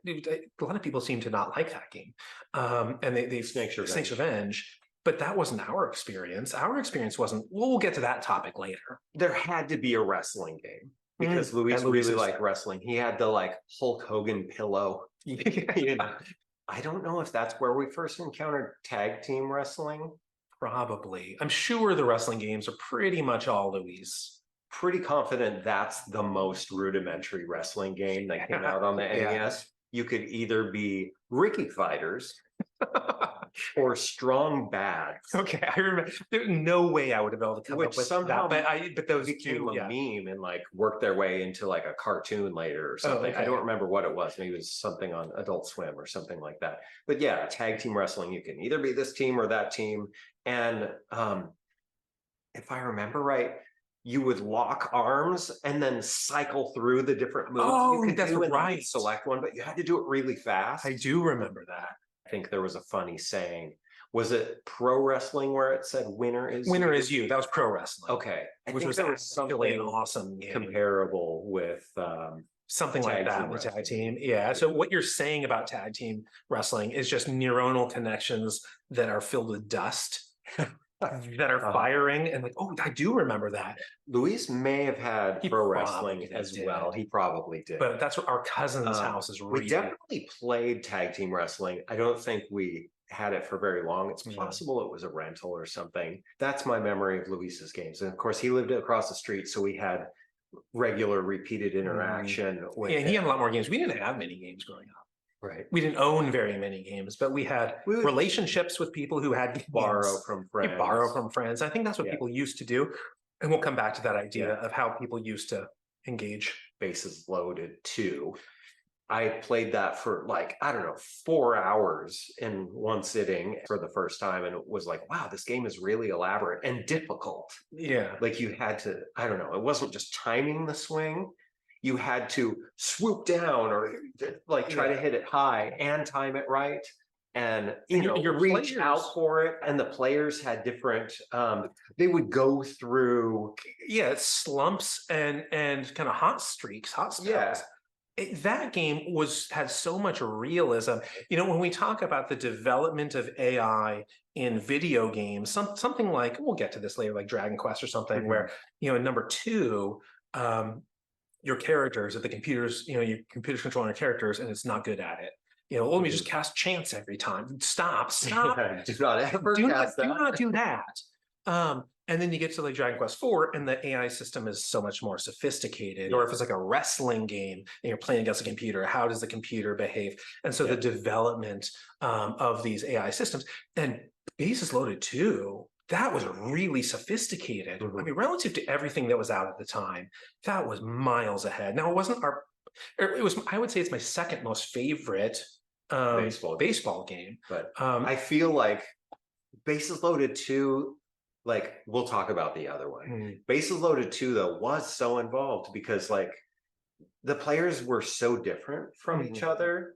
A lot of people seem to not like that game, and they Snake's Revenge. Snake's Revenge. But that wasn't our experience. Our experience wasn't. We'll get to that topic later. There had to be a wrestling game because Luis really liked wrestling. He had the like Hulk Hogan pillow. I don't know if that's where we first encountered tag team wrestling. Probably. I'm sure the wrestling games are pretty much all Luis. Pretty confident that's the most rudimentary wrestling game that came out on the NES. You could either be Ricky Fighters or Strong Bad. Okay, I remember. There's no way I would have been able to come up with somehow that, but those became a meme and like worked their way into like a cartoon later or something. okay. I don't remember what it was. Maybe it was something on Adult Swim or something like that. But yeah, tag team wrestling. You can either be this team or that team. And if I remember right, you would lock arms and then cycle through the different moves. Oh, you could that's do right. Select one, but you had to do it really fast. I do remember that. I think there was a funny saying. Was it pro wrestling where it said "winner is you"? That was pro wrestling. Okay, which was something awesome game. Comparable with something like that with tag team. Yeah. So what you're saying about tag team wrestling is just neuronal connections that are filled with dust. That are firing, and like, oh, I do remember that. Luis may have had pro wrestling as well. He probably did. But that's what our cousin's house is. We definitely played tag team wrestling. I don't think we had it for very long. It's possible it was a rental or something. That's my memory of Luis's games. And of course, he lived across the street, so we had regular repeated interaction with him. He had a lot more games. We didn't have many games growing up. Right. We didn't own very many games, but we had relationships with people who had games. Borrow from friends. I think that's what people used to do. And we'll come back to that idea of how people used to engage. Bases Loaded 2. I played that for like, I don't know, 4 hours in one sitting for the first time. And it was like, wow, this game is really elaborate and difficult. Yeah. Like you had to, I don't know, it wasn't just timing the swing. You had to swoop down or like try to hit it high and time it right. And you reach out for it. And the players had different, they would go through. Yeah, slumps and kind of hot spells. Yeah. That game had so much realism. When we talk about the development of AI in video games, something like, we'll get to this later, like Dragon Quest or something, where, in number 2, your characters, the computers, your computer's controlling your characters and it's not good at it. Let me just cast chance every time. Stop. Do not ever do not do that. And then you get to like Dragon Quest 4 and the AI system is so much more sophisticated. Or if it's like a wrestling game and you're playing against a computer, how does the computer behave? And so the development of these AI systems, and Bases Loaded 2, that was really sophisticated. I mean, relative to everything that was out at the time, that was miles ahead. Now, it wasn't I would say it's my second most favorite baseball game. But I feel like Bases Loaded 2, like we'll talk about the other one. Bases Loaded 2, though, was so involved because like the players were so different from each other.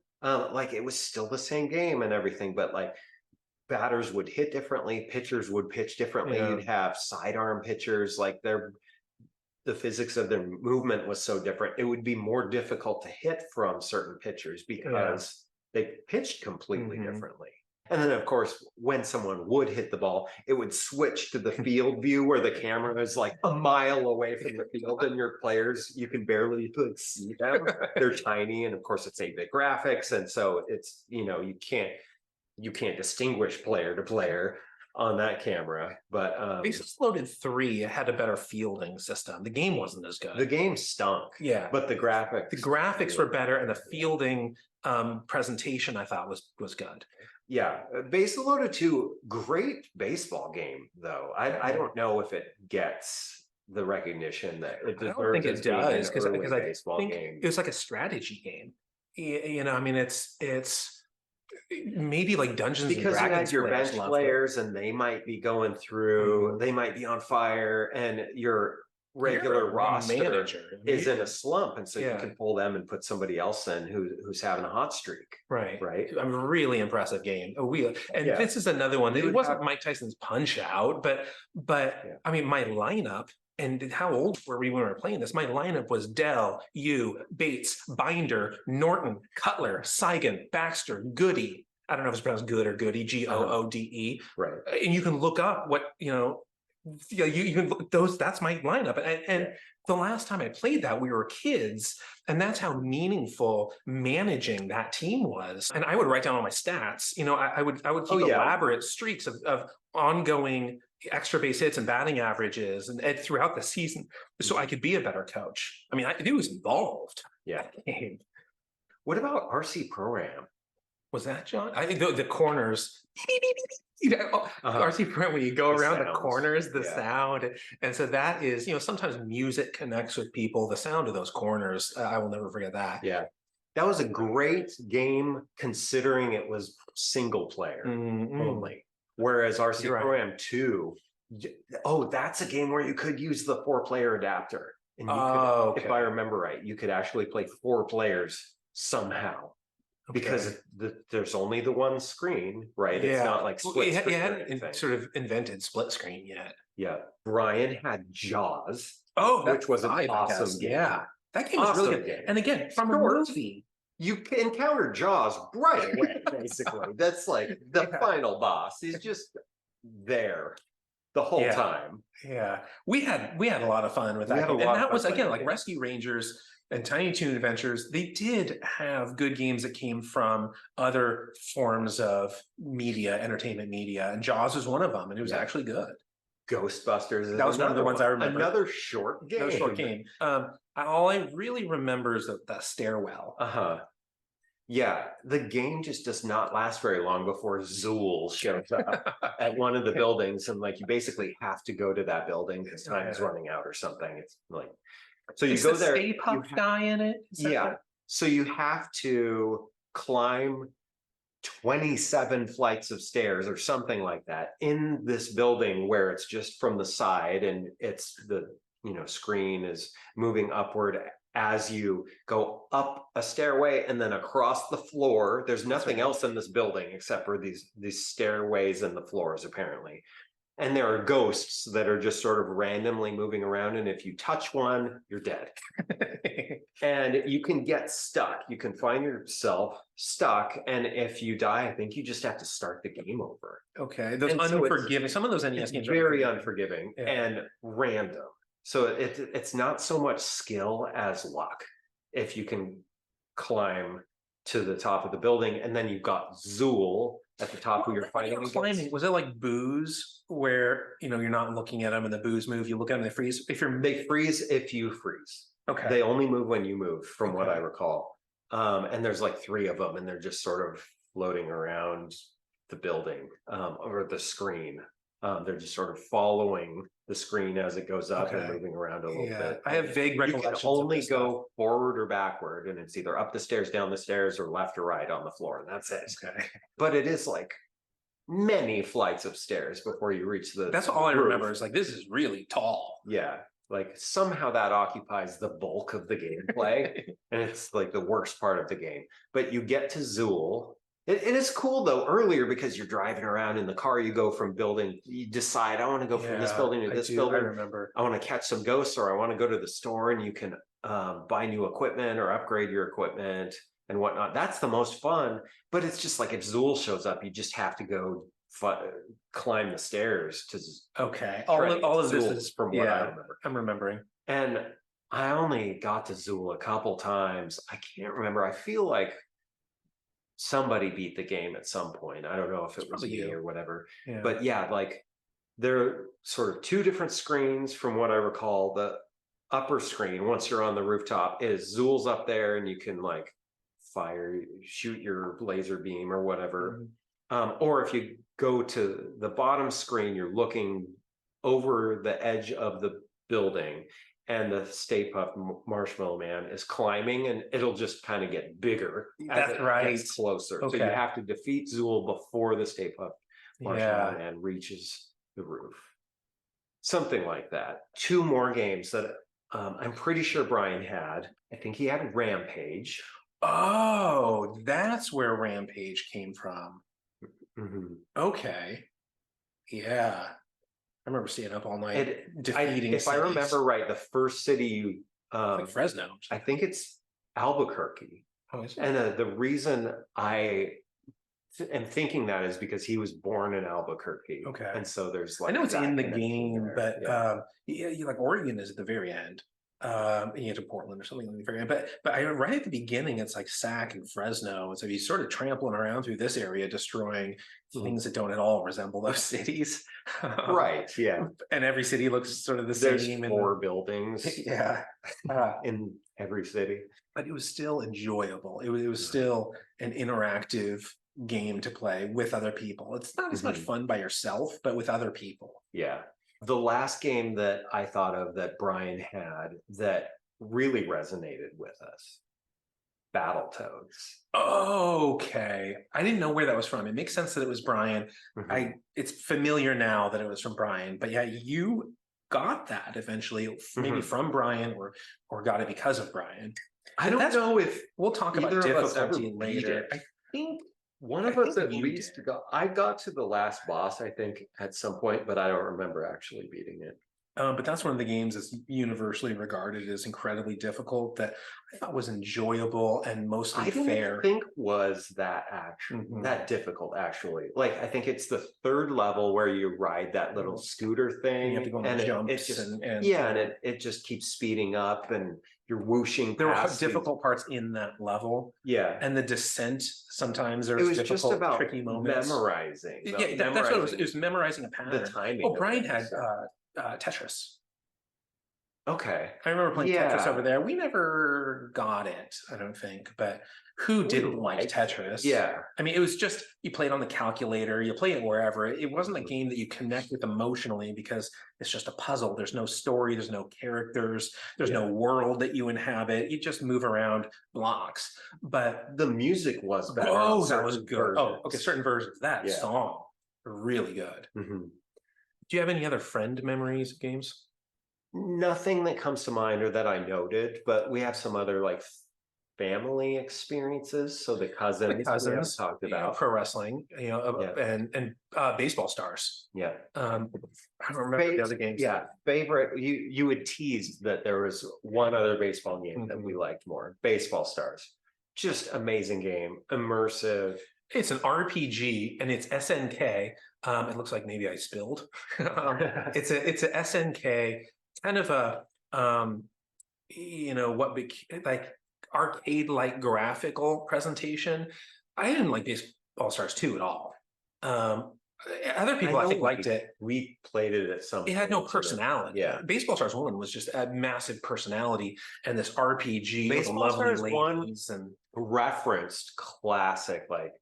Like it was still the same game and everything, but like batters would hit differently, pitchers would pitch differently. Yeah. You'd have sidearm pitchers, like the physics of their movement was so different. It would be more difficult to hit from certain pitchers because they pitched completely differently. And then, of course, when someone would hit the ball, it would switch to the field view where the camera is like a mile away from the field, and your players, you can barely like, see them. They're tiny, and of course, it's 8-bit graphics, and so it's you can't distinguish player to player on that camera. But Bases Loaded 3 had a better fielding system. The game wasn't as good. the game stunk. Yeah. But the graphics were better, and the fielding presentation I thought was good. Yeah, Bases Loaded 2, great baseball game though. I don't know if it gets the recognition that it deserves. I don't think it does, because I baseball think game. it was like a strategy game. You know, I mean, it's maybe like Dungeons Because and Dragons. you had your bench players, and they might be going through, they might be on fire, and your regular roster manager is in a slump, and so Yeah. you can pull them and put somebody else in who's having a hot streak. Right. Right. A really impressive game. And Yeah. this is another one. You It would wasn't have- Mike Tyson's Punch Out, but Yeah. I mean, my lineup. And how old were we when we were playing this? My lineup was Dell, you, Bates, Binder, Norton, Cutler, Seigan, Baxter, Goody. I don't know if it's pronounced good or Goody, Goode. Right. And you can look up what, you can look those, that's my lineup. And the last time I played that, we were kids, and that's how meaningful managing that team was. And I would write down all my stats. I would keep elaborate streaks of ongoing extra base hits and batting averages and throughout the season, so I could be a better coach. I mean, it was involved. Yeah. What about RC Pro-Am? Was that John? I think the corners. RC Pro, when you go The around the sounds. corners, the Yeah. sound, and so that is, sometimes music connects with people. The sound of those corners, I will never forget that. Yeah. That was a great game considering it was single player only. Whereas RC You're right. Pro-Am 2, that's a game where you could use the 4-player adapter. And you could, if I remember right, you could actually play 4 players somehow. Because there's only the one screen, right? Yeah. It's not like split screen. You hadn't sort of invented split screen yet. Yeah. Brian had Jaws. Oh, which was an I awesome guess. game. Yeah. That game was really Awesome good. game. And again, from a Short. movie. You encounter Jaws right away, basically. That's like the final boss. He's just there the whole time. Yeah. We had a lot of fun with We that had a game. And lot of that fun was, playing again, that like game. Rescue Rangers and Tiny Toon Adventures. They did have good games that came from other forms of media, entertainment media. And Jaws was one of them. And it was actually good. Ghostbusters. That was one of the ones I remember. Another short game. Another short game. All I really remember is that stairwell. Yeah, the game just does not last very long before Zool shows up at one of the buildings, and like you basically have to go to that building because time is running out or something. It's like, so you go there. Stay Puft guy in it? So you have to climb 27 flights of stairs or something like that in this building where it's just from the side, and it's the screen is moving upward as you go up a stairway and then across the floor. There's nothing else in this building except for these stairways and the floors, apparently. And there are ghosts that are just sort of randomly moving around. And if you touch one, you're dead. And you can get stuck. You can find yourself stuck. And if you die, I think you just have to start the game over. Okay. Those And so unforgiving. Some of those NES games are very unforgiving Yeah. and random. So it's not so much skill as luck. If you can climb to the top of the building, and then you've got Zool at the top who you're fighting against. Was it like Booze, where you're not looking at them and the Booze move? You look at them, they freeze. They freeze if you freeze. Okay. They only move when you move, from what I recall. And there's like 3 of them, and they're just sort of floating around the building or the screen. They're just sort of following the screen as it goes up and moving around a little bit. I have vague recollections. You can only go forward or backward, and it's either up the stairs, down the stairs, or left or right on the floor, and that's it. Okay. But it is like many flights of stairs before you reach the That's all I roof. remember is like, this is really tall. Yeah. like somehow that occupies the bulk of the gameplay. And it's like the worst part of the game. But you get to Zool. It is cool though earlier because you're driving around in the car. You go from building, you decide I want to go from this building to this building. I remember. I want to catch some ghosts, or I want to go to the store, and you can buy new equipment or upgrade your equipment and whatnot. That's the most fun. But it's just like if Zool shows up, you just have to go climb the stairs to. Okay, all of this Zool is from what I remember. I'm remembering. And I only got to Zool a couple times. I can't remember. I feel like somebody beat the game at some point. I don't know if it was me or whatever. Yeah. But yeah, like there are sort of two different screens from what I recall. The upper screen, once you're on the rooftop, is Zool's up there and you can like shoot your laser beam or whatever. Or if you go to the bottom screen, you're looking over the edge of the building, and the Stay Puft Marshmallow Man is climbing, and it'll just kind of get bigger as it gets closer. So you have to defeat Zool before the Stay Puft Marshmallow Man reaches the roof. Something like that. Two more games that I'm pretty sure Brian had. I think he had Rampage. Oh, that's where Rampage came from. Okay. Yeah. I remember staying up all night defeating if I remember right, the first city like Fresno. I think it's Albuquerque. Oh, is it? And the reason I am thinking that is because he was born in Albuquerque. Okay. And so there's like I know it's in the game, there. but you like Oregon is at the very end. And you get to Portland or something like that. But right at the beginning, it's like Sac and Fresno. And so he's sort of trampling around through this area, destroying things that don't at all resemble those cities. Right. Yeah. And every city looks sort of the There's same. There's 4 buildings. Yeah. In every city. But it was still enjoyable. It was still an interactive game to play with other people. It's not as much fun by yourself, but with other people. Yeah. The last game that I thought of that Brian had that really resonated with us, Battletoads. Okay. I didn't know where that was from. It makes sense that it was Brian. It's familiar now that it was from Brian, but yeah, you got that eventually, maybe from Brian or got it because of Brian. I don't know if we'll talk about difficulty later. I think one of us at least I got to the last boss, I think, at some point, but I don't remember actually beating it. But that's one of the games that's universally regarded as incredibly difficult that I thought was enjoyable and mostly fair. I think was that that difficult actually. Like I think it's the 3rd level where you ride that little scooter thing, and you have to go on jumps and it just keeps speeding up and you're whooshing. There were difficult parts in that level. Yeah. And the descent, sometimes there's difficult, just about tricky moments. Memorizing. Yeah, that's what it was. It was memorizing a pattern. The timing. Oh, Brian had Tetris. Okay. I remember playing Tetris over there. We never got it, I don't think, but who didn't like Tetris? Yeah. I mean, it was just, you play it on the calculator, you play it wherever. It wasn't a game that you connect with emotionally because it's just a puzzle. There's no story, there's no characters, there's no world that you inhabit. You just move around blocks. But the music was better. Oh, that was good. Versions. Oh, okay, certain versions. That song, really good. Do you have any other friend memories of games? Nothing that comes to mind or that I noted, but we have some other like family experiences. So the cousins we have talked about, pro wrestling, and baseball stars. Yeah. I don't remember the other games. Yeah. Favorite, you had teased that there was one other baseball game that we liked more. Baseball Stars. Just amazing game, immersive. It's an RPG and it's SNK. It looks like maybe I spilled. It's a SNK. Kind of a like arcade-like graphical presentation. I didn't like Baseball Stars 2 at all. Other people I think liked it. We played it at some point. It had no personality. Yeah. Baseball Stars 1 was just a massive personality and this RPG Baseball with lovely Stars 1 and referenced classic like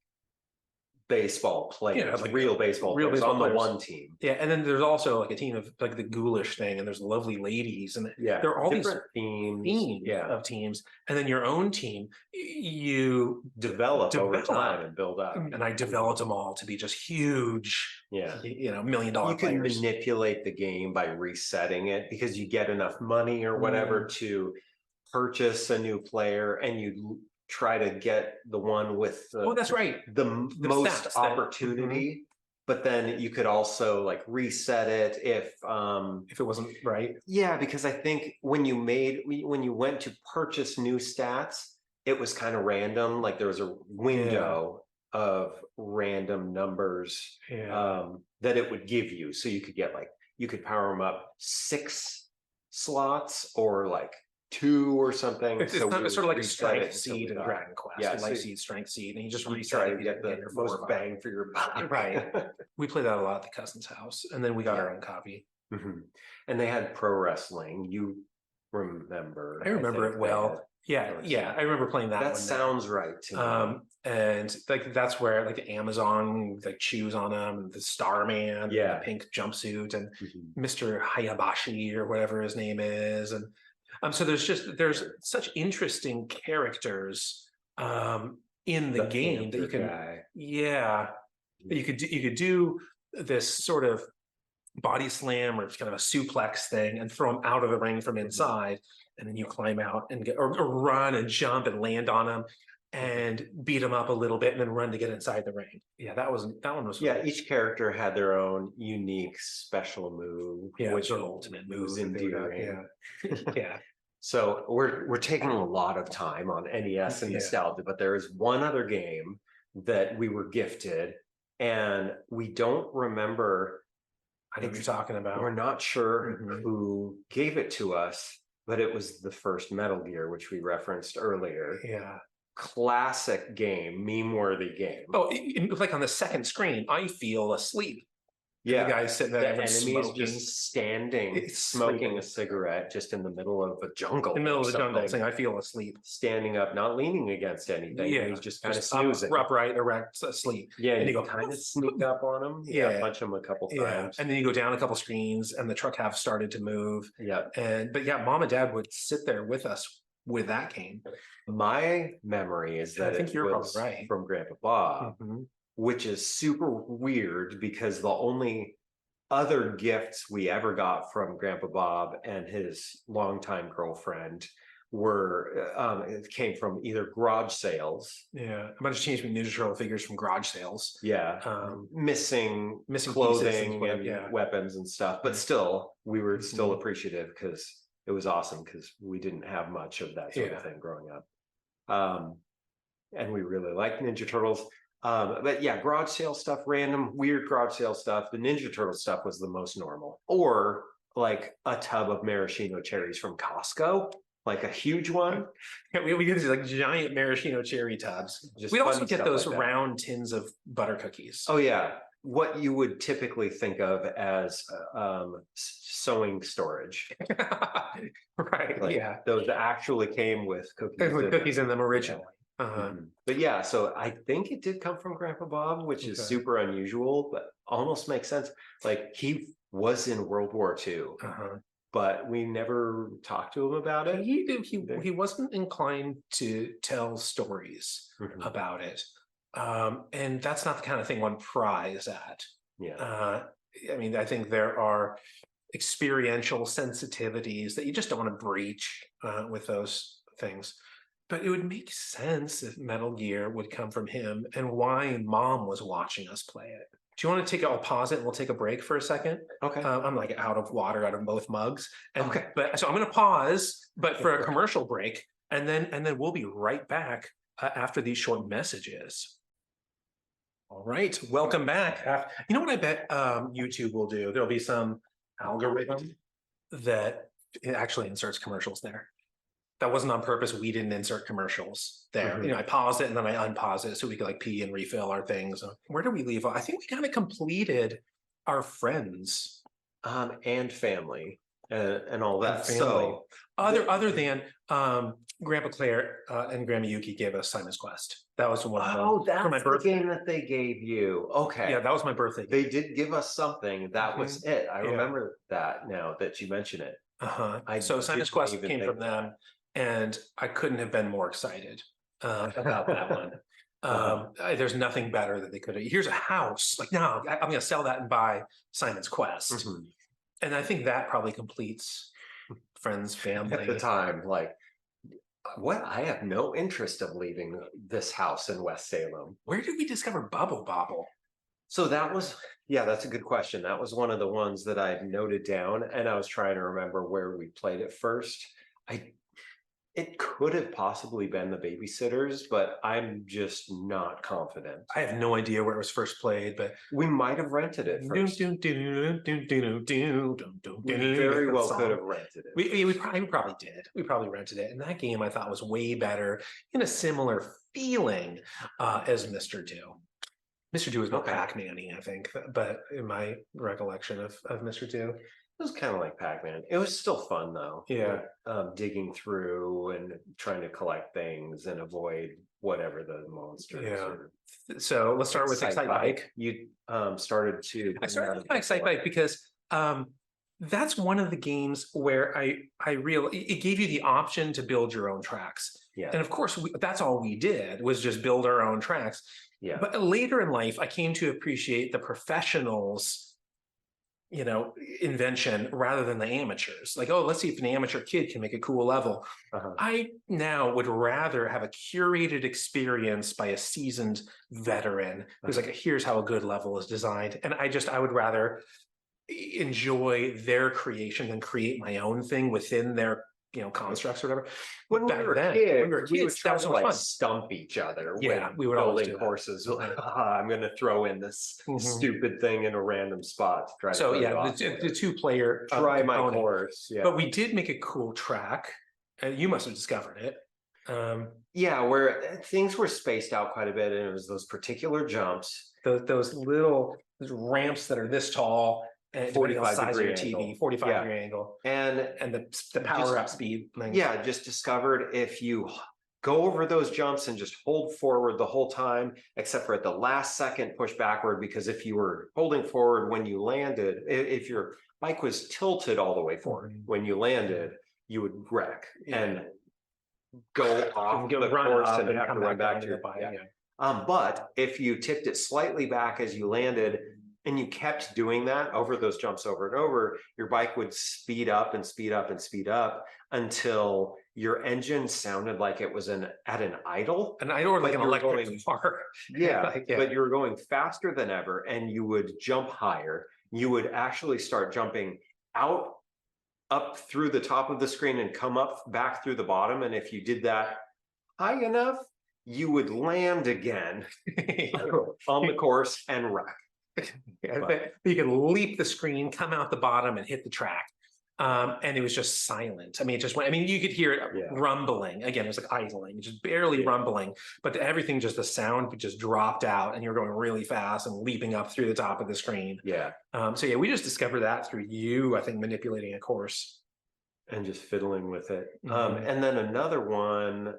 baseball players, like real baseball real players baseball on players. the one team. Yeah, and then there's also like a team of like the ghoulish thing, and there's lovely ladies, and Yeah, there are all these different themes. themes Yeah, of teams, and then your own team you develop over time and build up. And I developed them all to be just huge, Yeah, $1 million you can players. manipulate the game by resetting it because you get enough money or whatever to purchase a new player, and you try to get the one with Oh, that's right. the most stats that- opportunity. But then you could also like reset it if it wasn't right. Yeah, because I think when you went to purchase new stats, it was kind of random. Like there was a window of random numbers that it would give you. So you could get like, you could power them up 6 slots or like 2 or something. It's so sort of like a reset strength it until seed we in got- Dragon Quest. Yeah, a so life seed, strength seed, and you just you reset try it to get the your most 4 bang for your buck. Right. We played that a lot at the cousin's house, and then we got our own copy. Mhm. And they had pro wrestling. You remember? I remember think it they well. had Yeah, pro yeah, I remember playing that That one. sounds right to me. And like that's where like the Amazon like chews on them, and the Starman, Yeah. the pink jumpsuit, and Mhm. Mr. Hayabashi or whatever his name is, and so there's such interesting characters in the game that you Panther can guy. you could do this sort of body slam or kind of a suplex thing and throw them out of the ring from inside, and then you climb out and get or run and jump and land on them and beat them up a little bit and then run to get inside the ring. Yeah, that one was Yeah, each character had their own unique special move, which their ultimate move was that they would have. endearing. Yeah. So we're taking a lot of time on NES and Yeah. nostalgia, but there is one other game that we were gifted, and we don't remember. I know what you're talking about. We're not sure Mhm. who gave it to us, but it was the first Metal Gear, which we referenced earlier. Yeah. Classic game, meme-worthy game. Oh, like on the second screen, I feel asleep. Yeah, The guy's sitting there, the everyone's enemy is smoking. just standing, It's smoking sleeping. a cigarette just in the middle of a jungle. In the middle or of the jungle, something. saying, I feel asleep. Standing up, not leaning against anything. Yeah, He's just kind of up, snoozing. upright, erect, asleep. Yeah, and you you go kind of sneak up on him. Yeah. Punch him a couple Yeah, times. and then you go down a couple screens, and the truck half started to move. Yeah. But yeah, mom and dad would sit there with us with that game. My memory is that I think it you're was probably right. from Grandpa Bob, Mhm. which is super weird because the only other gifts we ever got from Grandpa Bob and his longtime girlfriend were it came from either garage sales. Yeah, I might have changed my Ninja Turtle figures from garage sales. Yeah, Missing clothing pieces and weapons and stuff, but still, we were still appreciative because it was awesome because we didn't have much of that sort of thing growing up. And we really liked Ninja Turtles. But yeah, garage sale stuff, random weird garage sale stuff. The Ninja Turtle stuff was the most normal, or like a tub of maraschino cherries from Costco, like a huge one. Yeah, we get these like giant maraschino cherry tubs. Just We'd also fun get stuff those like that. round tins of butter cookies. Oh yeah, what you would typically think of as sewing storage. Right. Like, yeah. those actually came with cookies. With cookies in them originally. But yeah, so I think it did come from Grandpa Bob, which is super unusual, but almost makes sense. Like he was in World War II, but we never talked to him about it. He wasn't inclined to tell stories about it. And that's not the kind of thing one pries at. Yeah. I mean, I think there are experiential sensitivities that you just don't want to breach with those things. But it would make sense if Metal Gear would come from him, and why mom was watching us play it. Do you want to I'll pause it and we'll take a break for a second. Okay. I'm like out of water out of both mugs. But so I'm going to pause, but for a commercial break, and then we'll be right back after these short messages. All right, welcome back. You know what I bet YouTube will do? There'll be some algorithm that it actually inserts commercials there. That wasn't on purpose. We didn't insert commercials there. You know, I paused it and then I unpaused it so we could like pee and refill our things. Where do we leave off? I think we kind of completed our friends and family and all that. Family. So other than Grandpa Claire and Grandma Yuki gave us Simon's Quest. That was one of them Oh, for my that's the birthday. game that they gave you. Okay. Yeah, that was my birthday They game. did give us something. That was it. I Yeah. remember that now that you mention it. So Simon's didn't Quest even came think from of that. them, and I couldn't have been more excited about that one. There's nothing better that they could have. Here's a house. Like, no, I'm going to sell that and buy Simon's Quest. Mhm. And I think that probably completes friends, family. At the time, like, what? I have no interest of leaving this house in West Salem. Where did we discover Bubble Bobble? So that was, yeah, that's a good question. That was one of the ones that I noted down, and I was trying to remember where we played it first. It could have possibly been the Babysitters, but I'm just not confident. I have no idea where it was first played, but We might have rented it first. We very well could have rented it. We probably did. We probably rented it. And that game I thought was way better in a similar feeling as Mr. Do. Mr. Do was more Pac-Man-y, I think, but in my recollection of Mr. Do. It was kind of like Pac-Man. It was still fun though. Yeah. Digging through and trying to collect things and avoid whatever the monsters. Yeah. So let's start with Excite Bike. You started to. I started with Excite Bike because that's one of the games where I realized it gave you the option to build your own tracks. Yeah. And of course, that's all we did was just build our own tracks. Yeah. But later in life, I came to appreciate the professionals, invention rather than the amateurs. Like, oh, let's see if an amateur kid can make a cool level. I now would rather have a curated experience by a seasoned veteran who's like, here's how a good level is designed. And I would rather enjoy their creation than create my own thing within their constructs or whatever. When we were kids, we would try to like stump each other. Yeah, we would building courses. I'm going to throw in this stupid thing in a random spot to try to. So yeah, the two-player try my course. Yeah, but we did make a cool track. You must have discovered it. Yeah, where things were spaced out quite a bit, and it was those particular jumps, those little ramps that are this tall. 45-degree TV, 45-degree angle, and the power-up speed. Yeah, just discovered if you go over those jumps and just hold forward the whole time, except for at the last second push backward, because if you were holding forward when you landed, if your bike was tilted all the way forward when you landed, you would wreck and go off the course and have to run back to your bike. But if you tipped it slightly back as you landed, and you kept doing that over those jumps over and over, your bike would speed up and speed up and speed up until your engine sounded like it was at an idle. An idle or like an electric car. Yeah, but you were going faster than ever and you would jump higher. You would actually start jumping up through the top of the screen and come up back through the bottom. And if you did that high enough, you would land again on the course and wreck. But you could leap the screen, come out the bottom, and hit the track, and it was just silent. I mean, it just went. I mean, you could hear it rumbling again. It was like idling, just barely rumbling, but everything, just the sound just dropped out, and you were going really fast and leaping up through the top of the screen. Yeah. So yeah, we just discovered that through you, I think, manipulating a course and just fiddling with it. And then another one,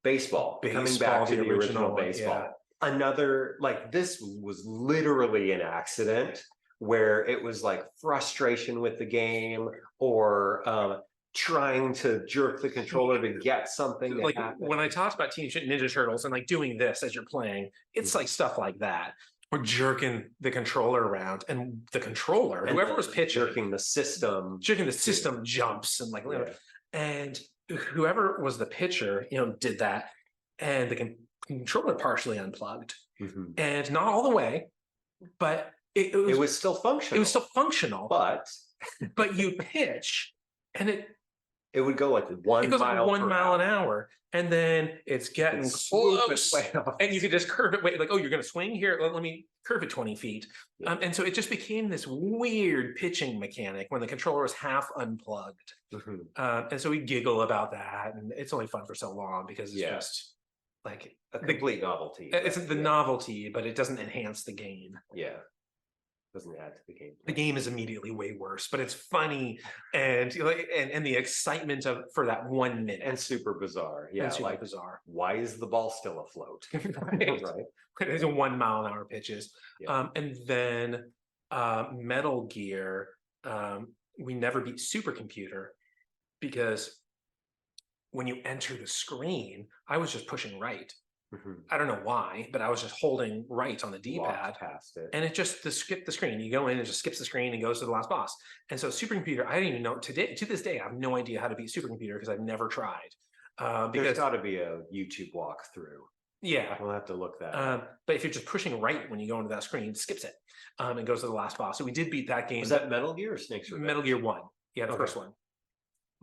baseball. Coming back to the original baseball. Yeah. Another, like, this was literally an accident where it was like frustration with the game or trying to jerk the controller to get something. Like when I talked about Teenage Mutant Ninja Turtles and like doing this as you're playing, it's like stuff like that. We're jerking the controller around, and the controller, and whoever was pitching, jerking the system jumps and like, and whoever was the pitcher, did that, and the controller partially unplugged, and not all the way, but it was still functional. It was still functional, but you pitch, and it would go like 1 mile. 1 mile an hour, and then it's getting close, and you could just curve it. Like, oh, you're going to swing here. Let me curve it 20 feet, and so it just became this weird pitching mechanic when the controller was half unplugged, and so we giggle about that, and it's only fun for so long because it's just like a complete novelty. It's the novelty, but it doesn't enhance the game. Yeah. Doesn't add to the game. The game is immediately way worse, but it's funny and and the excitement of for that 1 minute And super bizarre. Yeah, and super like bizarre. why is the ball still afloat? Right. Right. It's a 1 mile an hour pitches. Yeah. And then Metal Gear, we never beat Supercomputer because when you enter the screen, I was just pushing right. Mhm. I don't know why, but I was just holding right on the D-pad. Walked past it. And it just skip the screen. You go in and just skips the screen and goes to the last boss. And so Supercomputer, I didn't even know to this day, I have no idea how to beat Supercomputer because I've never tried. There's Because got to be a YouTube walkthrough. yeah, We'll have to look that up. but if you're just pushing right when you go into that screen, it skips it and goes to the last boss. So we did beat that game. Was that Metal Gear or Snake's Revenge? Metal Gear 1? Yeah, the Okay. first one.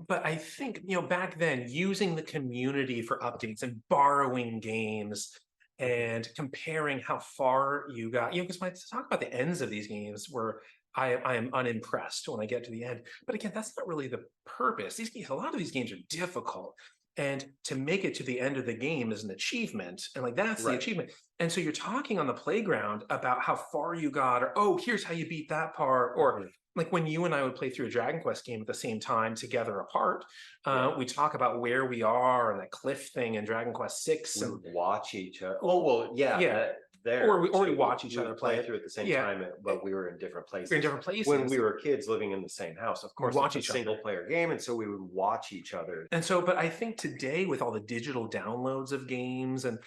But I think, back then, using the community for updates and borrowing games and comparing how far you got, because when I talk about the ends of these games where I am unimpressed when I get to the end. But again, that's not really the purpose. These games, a lot of these games are difficult. And to make it to the end of the game is an achievement. And like that's the Right. achievement. And so you're talking on the playground about how far you got, or oh, here's how you beat that part, or like when you and I would play through a Dragon Quest game at the same time together apart, Yeah. we talk about where we are and that cliff thing in Dragon Quest 6. We And would watch each other. Oh well, yeah, Yeah. there. Or we too. watch each We other would play it. through at the same Yeah. time, but we were in different places. we're in different places. When we were kids living in the same house, of course, watch it's each a other. single player game, and so we would watch each other. And so, but I think today with all the digital downloads of games and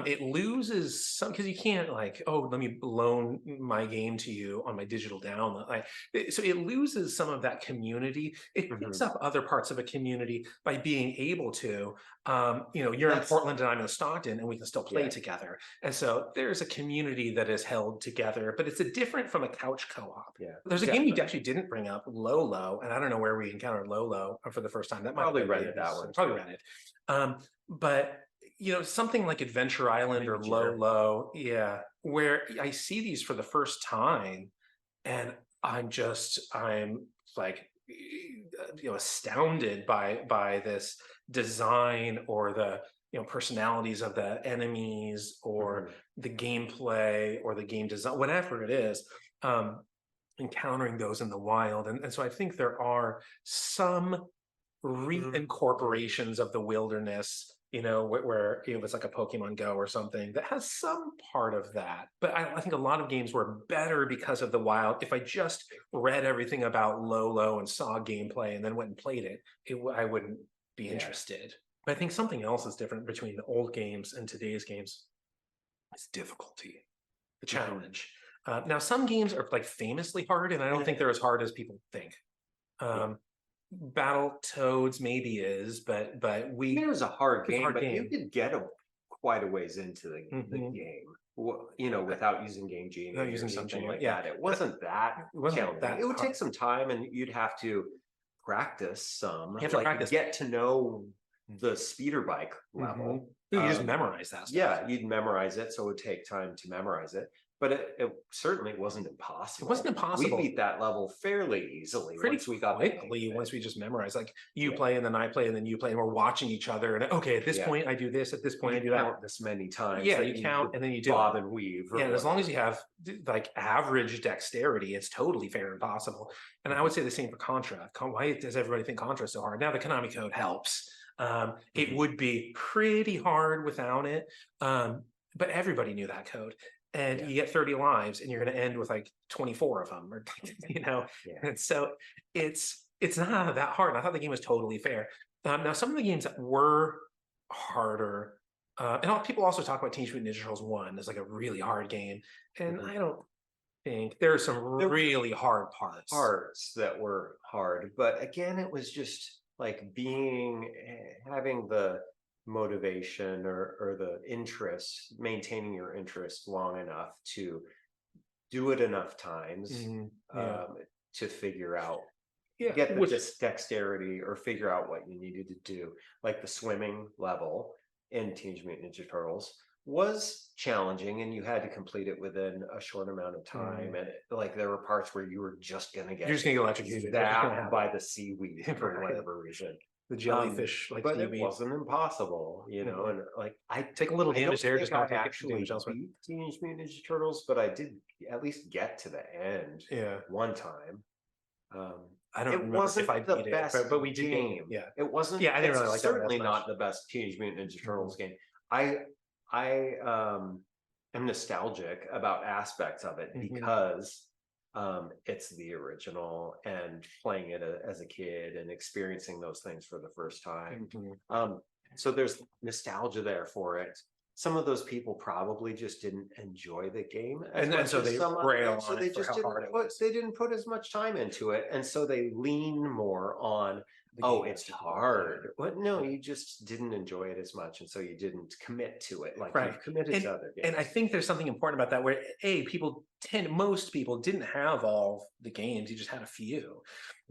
it loses some because you can't like, oh, let me loan my game to you on my digital download. So it loses some of that community. It picks up other parts of a community by being able to, you're in Portland and I'm in Stockton and we can still play together. And so there's a community that is held together, but it's a different from a couch co-op. Yeah, There's a game you actually didn't bring up, Lolo, and I don't know where we encountered Lolo for the first time. That might Probably be rented that one. Probably rented. But something like Adventure Island or Lolo, yeah, where I see these for the first time, and I'm like, astounded by this design or the personalities of the enemies or the gameplay or the game design, whatever it is. Encountering those in the wild, and so I think there are some reincorporations of the wilderness, where it's like a Pokemon Go or something that has some part of that. But I think a lot of games were better because of the wild. If I just read everything about Lolo and saw gameplay and then went and played it, I wouldn't be interested. But I think something else is different between the old games and today's games. It's difficulty, the challenge. Now, some games are like famously hard, and I don't think they're as hard as people think. Battletoads maybe is, but it was a hard game, but you could get quite a ways into the game, without using Game Genie or something like that. It wasn't that challenging. It would take some time, and you'd have to practice some. You have to practice. Get to know the speeder bike level. You just memorize that stuff. Yeah, you'd memorize it, so it would take time to memorize it. But it certainly wasn't impossible. It wasn't impossible. We beat that level fairly easily. Once we just memorized. Like you play and then I play and then you play, and we're watching each other. And okay, at this point I do this. At this point I do that. This many times. Yeah, you count and then you do bob and weave. Yeah, and as long as you have like average dexterity, it's totally fair and possible. And I would say the same for Contra. Why does everybody think Contra is so hard? Now the Konami code helps. It would be pretty hard without it, but everybody knew that code. And you get 30 lives and you're going to end with like 24 of them, or and so it's not that hard. I thought the game was totally fair. Now some of the games that were harder, and people also talk about Teenage Mutant Ninja Turtles 1 as like a really hard game, and I don't think there are some really hard parts that were hard, but again, it was just like having the motivation or the interest, maintaining your interest long enough to do it enough times to figure out, get the dexterity or figure out what you needed to do. Like the swimming level in Teenage Mutant Ninja Turtles was challenging, and you had to complete it within a short amount of time. And like there were parts where you were just gonna get electrocuted by the seaweed for whatever reason. The jellyfish, like but it seaweed. wasn't impossible, you know, Mhm. and like I Take a little I don't damage there, think just I don't take actually damage elsewhere. beat Teenage Mutant Ninja Turtles, but I did at least get to the end Yeah. one time. Um, I don't it remember if wasn't I the beat it, best but we did get it. game. Yeah. It wasn't. Yeah, I didn't It's really like that one as certainly much. not the best Teenage Mutant Ninja Turtles game. I am nostalgic about aspects of it because it's the original and playing it as a kid and experiencing those things for the first time. So there's nostalgia there for it. Some of those people probably just didn't enjoy the game as And much so as they some other rail games, so on they it for just how hard it was. they didn't put as much time into it, and so they lean more on The oh, game it's is difficult, hard. But no, yeah. you just didn't enjoy it as much, and so you didn't commit to it like Right. you've committed to other games. And I think there's something important about that where most people didn't have all the games, you just had a few.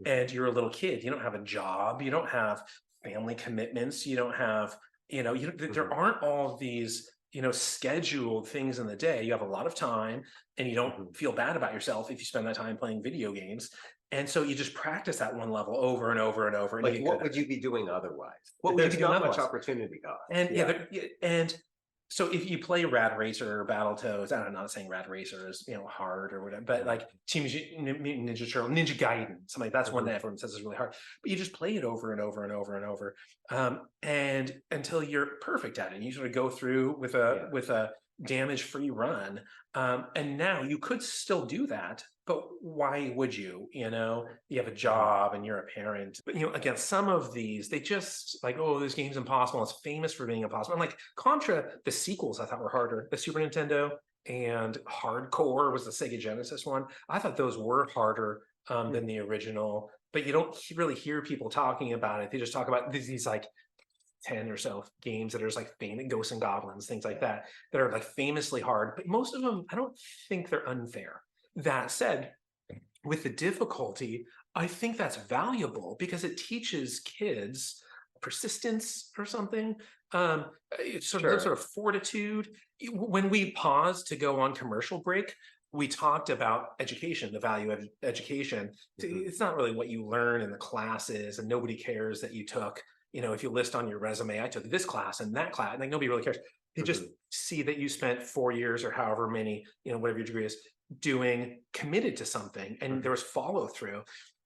And you're a little kid, you don't have a job, you don't have family commitments, you don't have, there aren't all these, scheduled things in the day. You have a lot of time and you don't feel bad about yourself if you spend that time playing video games. And so you just practice that one level over and over and over. And like, what would you be doing otherwise? What would you be doing not otherwise? much opportunity cost. And and so if you play Rad Racer or Battletoads, I'm not saying Rad Racer is hard or whatever, but like Teenage Mutant Ninja Turtle, Ninja Gaiden, something like that's one that everyone says is really hard. But you just play it over and over and over and over, and until you're perfect at it. You sort of go through with a damage-free run, and now you could still do that. But why would you? You have a job and you're a parent. But again, some of these, they just like, oh, this game's impossible. It's famous for being impossible. And like Contra, the sequels I thought were harder. The Super Nintendo and Hardcore was the Sega Genesis one. I thought those were harder than the original. But you don't really hear people talking about it. They just talk about these like 10 or so games that are just like famous, Ghosts and Goblins, things like that are like famously hard. But most of them, I don't think they're unfair. That said, with the difficulty, I think that's valuable because it teaches kids persistence or something. It's sort of fortitude. When we paused to go on commercial break, we talked about education, the value of education. It's not really what you learn in the classes, and nobody cares that you took. If you list on your resume, I took this class and that class, and like nobody really cares. They just see that you spent 4 years or however many, whatever your degree is, committed to something, and there was follow through.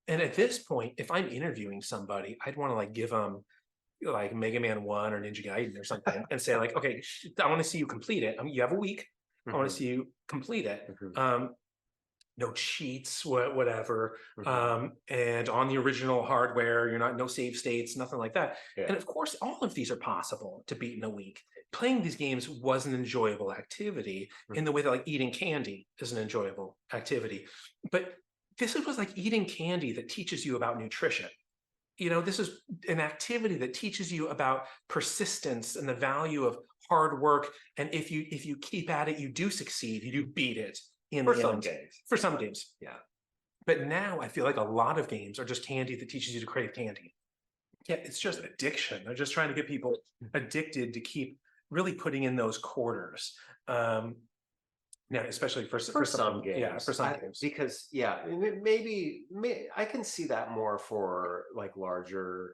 And at this point, if I'm interviewing somebody, I'd want to like give them like Mega Man 1 or Ninja Gaiden or something and say like, okay, I want to see you complete it. You have a week. I want to see you complete it. No cheats, whatever. And on the original hardware, you're not no save states, nothing like that. And of course, all of these are possible to beat in a week. Playing these games was an enjoyable activity in the way that like eating candy is an enjoyable activity. But this was like eating candy that teaches you about nutrition. This is an activity that teaches you about persistence and the value of hard work. And if you keep at it, you do succeed. You do beat it. For some games, yeah. But now I feel like a lot of games are just candy that teaches you to crave candy. Yeah, it's just addiction. They're just trying to get people addicted to keep really putting in those quarters. Yeah, especially for some games. Yeah, for some games. Because maybe I can see that more for like larger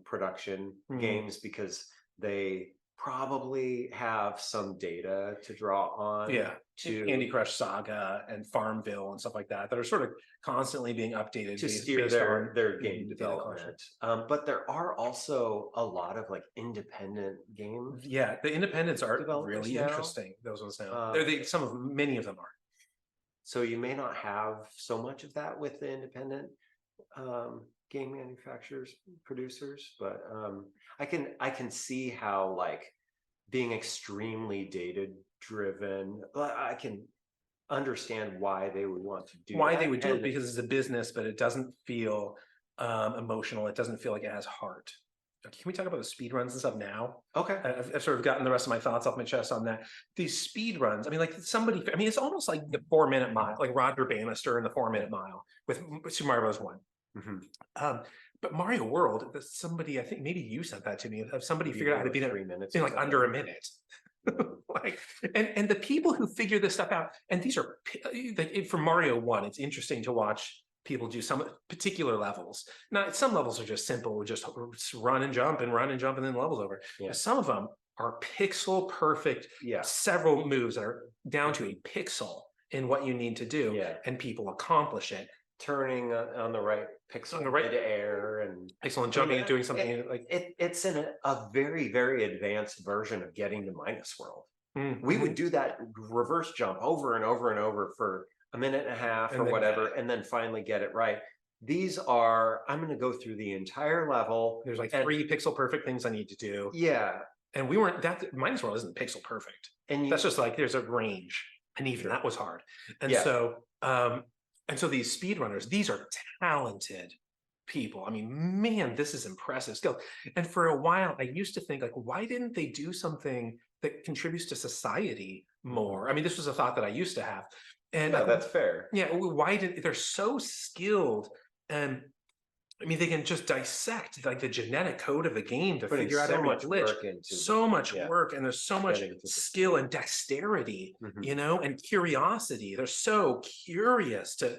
production games because they probably have some data to draw on. Yeah, Candy Crush Saga and Farmville and stuff like that are sort of constantly being updated to steer their game development. But there are also a lot of like independent games. Yeah, the independents are really interesting. Those ones now. Many of them are. So you may not have so much of that with the independent game manufacturers, producers, but I can see how like being extremely data driven, I can understand why they would want to do why they would do it, because it's a business, but it doesn't feel emotional. It doesn't feel like it has heart. Can we talk about the speed runs and stuff now? Okay. I've sort of gotten the rest of my thoughts off my chest on that. These speed runs, it's almost like the 4 minute mile, like Roger Bannister in the 4 minute mile with Super Mario Bros. 1. But Mario World, somebody, I think maybe you sent that to me, of somebody figured out how to beat it 3 minutes in like under a minute. Like, and the people who figure this stuff out, and these are like for Mario 1, it's interesting to watch people do some particular levels. Now, some levels are just simple, just run and jump and run and jump, and then the level's over. Yeah. But some of them are pixel perfect, Yeah. several moves that are down to a pixel in what you need to do, Yeah. and people accomplish it. Turning on the right pixel, On the right air, and pixel and jumping and doing something like it's in a very, very advanced version of getting to Minus World. mm-hmm. We would do that reverse jump over and over and over for a minute and a half or whatever, and then finally get it right. These are, I'm going to go through the entire level. There's like 3 pixel perfect things I need to do. Yeah. And we weren't, that Minus World isn't pixel perfect. And that's just like, there's a range. And even that was hard. And so these speedrunners, these are talented people. I mean, man, this is impressive skill. And for a while, I used to think like, why didn't they do something that contributes to society more? I mean, this was a thought that I used to have. And that's fair. Yeah, why did they're so skilled, and I mean, they can just dissect like the genetic code of the game to figure out every glitch. So much work, and there's so much skill and dexterity, you know, and curiosity. They're so curious to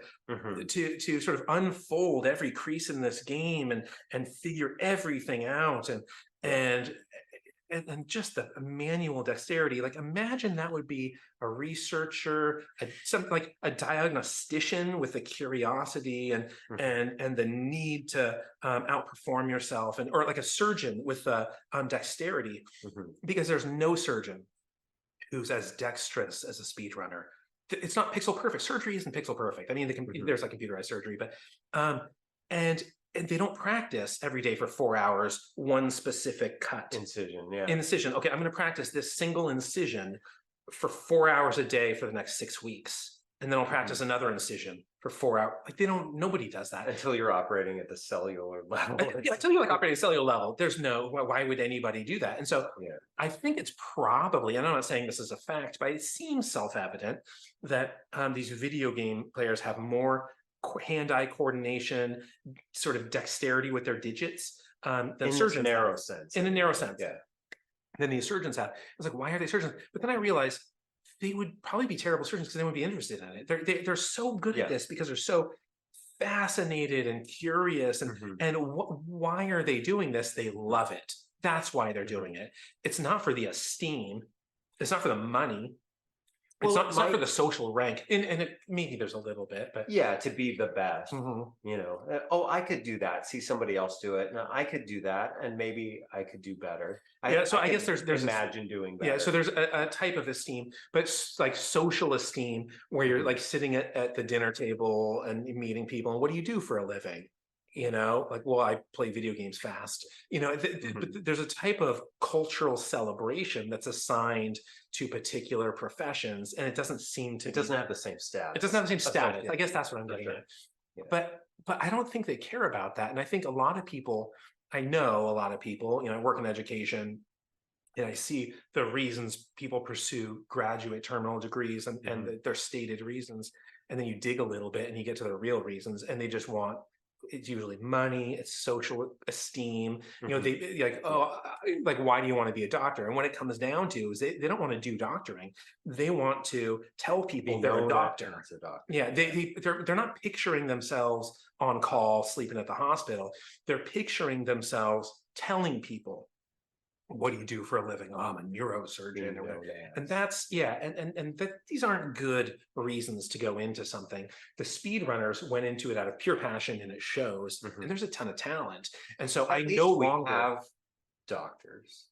sort of unfold every crease in this game and figure everything out, and just the manual dexterity. Like, imagine that would be a researcher, something like a diagnostician with the curiosity and the need to outperform yourself, or like a surgeon with the dexterity, because there's no surgeon who's as dexterous as a speedrunner. It's not pixel perfect. Surgery isn't pixel perfect. I mean, there's like computerized surgery, but and they don't practice every day for 4 hours, one specific cut. Incision. Okay, I'm going to practice this single incision for 4 hours a day for the next 6 weeks. And then I'll practice another incision for 4 hours. Like, nobody does that. Until you're operating at the cellular level. Until you're like operating at cellular level, why would anybody do that? And so I think it's probably, and I'm not saying this is a fact, but it seems self-evident that these video game players have more hand-eye coordination, sort of dexterity with their digits than surgeons. In a narrow sense. Yeah. Than these surgeons have. I was like, why are they surgeons? But then I realized they would probably be terrible surgeons because they wouldn't be interested in it. They're so good at this because they're so fascinated and curious, and why are they doing this? They love it. That's why they're doing it. It's not for the esteem. It's not for the money. It's not for the social rank, and maybe there's a little bit, but to be the best, you know. I could do that. See somebody else do it. Now I could do that, and maybe I could do better. I guess there's imagine doing better. Yeah, so there's a type of esteem, but it's like social esteem, where you're like sitting at the dinner table and meeting people. And what do you do for a living? You know, like, well, I play video games fast. You know, but there's a type of cultural celebration that's assigned to particular professions, and it doesn't seem to. It doesn't have the same status. It doesn't have the same status. I guess that's what I'm getting at. Yeah. But I don't think they care about that, and I think a lot of people. I know a lot of people. You know, I work in education, and I see the reasons people pursue graduate terminal degrees and their stated reasons, and then you dig a little bit and you get to the real reasons, and they just want. It's usually money, it's social esteem. You know, they like, like, why do you want to be a doctor? And what it comes down to is they don't want to do doctoring. They want to tell people they're a doctor. Yeah, they're not picturing themselves on call, sleeping at the hospital. They're picturing themselves telling people, what do you do for a living? Oh, I'm a neurosurgeon. And that's, and these aren't good reasons to go into something. The speedrunners went into it out of pure passion, and it shows, and there's a ton of talent. And so I no longer have doctors,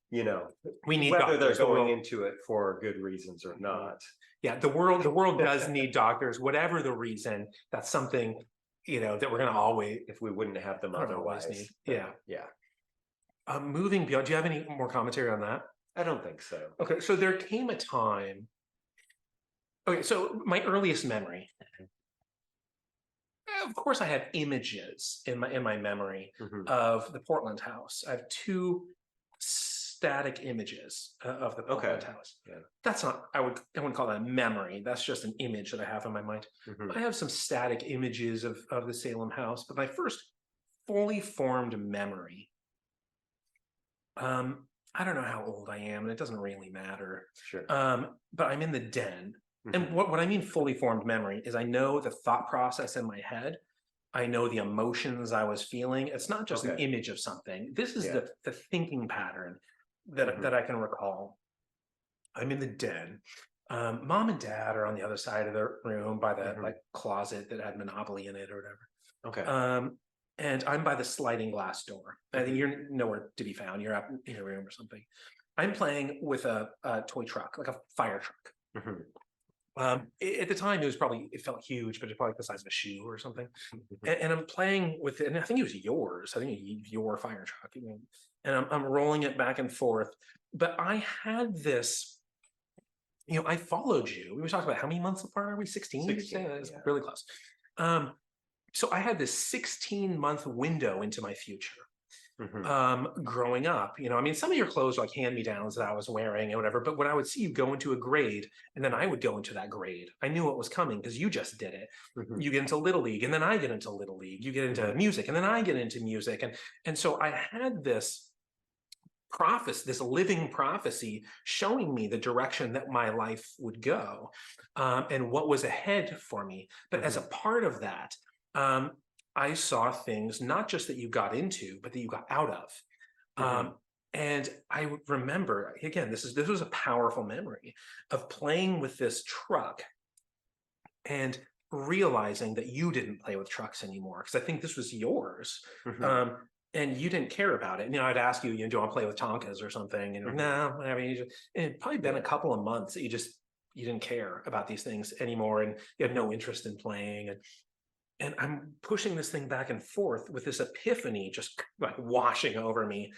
you know, we need whether doctors. They're going into it for good reasons or not. Yeah, the world does need doctors, whatever the reason. That's something, you know, that we're going to always, if we wouldn't have them otherwise need. Yeah. Moving beyond, do you have any more commentary on that? I don't think so. Okay, so there came a time. Okay, so my earliest memory. Of course, I have images in my memory of the Portland house. I have 2 static images of the Portland house. Yeah. That's not. I wouldn't call that a memory. That's just an image that I have in my mind. I have some static images of the Salem house, but my first fully formed memory. I don't know how old I am, and it doesn't really matter. Sure. But I'm in the den, And what I mean fully formed memory is I know the thought process in my head. I know the emotions I was feeling. It's not just an Okay. image of something. This is Yeah. the thinking pattern that I can recall. I'm in the den. Mom and dad are on the other side of the room by the like closet that had Monopoly in it or whatever. Okay. And I'm by the sliding glass door. I think you're nowhere to be found. You're up in your room or something. I'm playing with a toy truck, like a fire truck. At the time, it felt huge, but it's probably the size of a shoe or something. And I'm playing with it, and I think it was yours. I think your fire truck, and I'm rolling it back and forth. But I had this, I followed you. We talked about how many months apart are we? 16? 16, It's yeah. really close. So I had this 16-month window into my future. Growing up, I mean, some of your clothes are like hand-me-downs that I was wearing and whatever, but when I would see you go into a grade and then I would go into that grade, I knew what was coming because you just did it. You get into Little League and then I get into Little League. You get into music and then I get into music. And so I had this prophecy, this living prophecy showing me the direction that my life would go, and what was ahead for me. But as a part of that, I saw things not just that you got into, but that you got out of. And I would remember, again, this was a powerful memory of playing with this truck and realizing that you didn't play with trucks anymore because I think this was yours. And you didn't care about it. I'd ask you, do you want to play with Tonkas or something? And no, whatever. It'd probably been a couple of months that you didn't care about these things anymore, and you had no interest in playing. And I'm pushing this thing back and forth with this epiphany just like washing over me.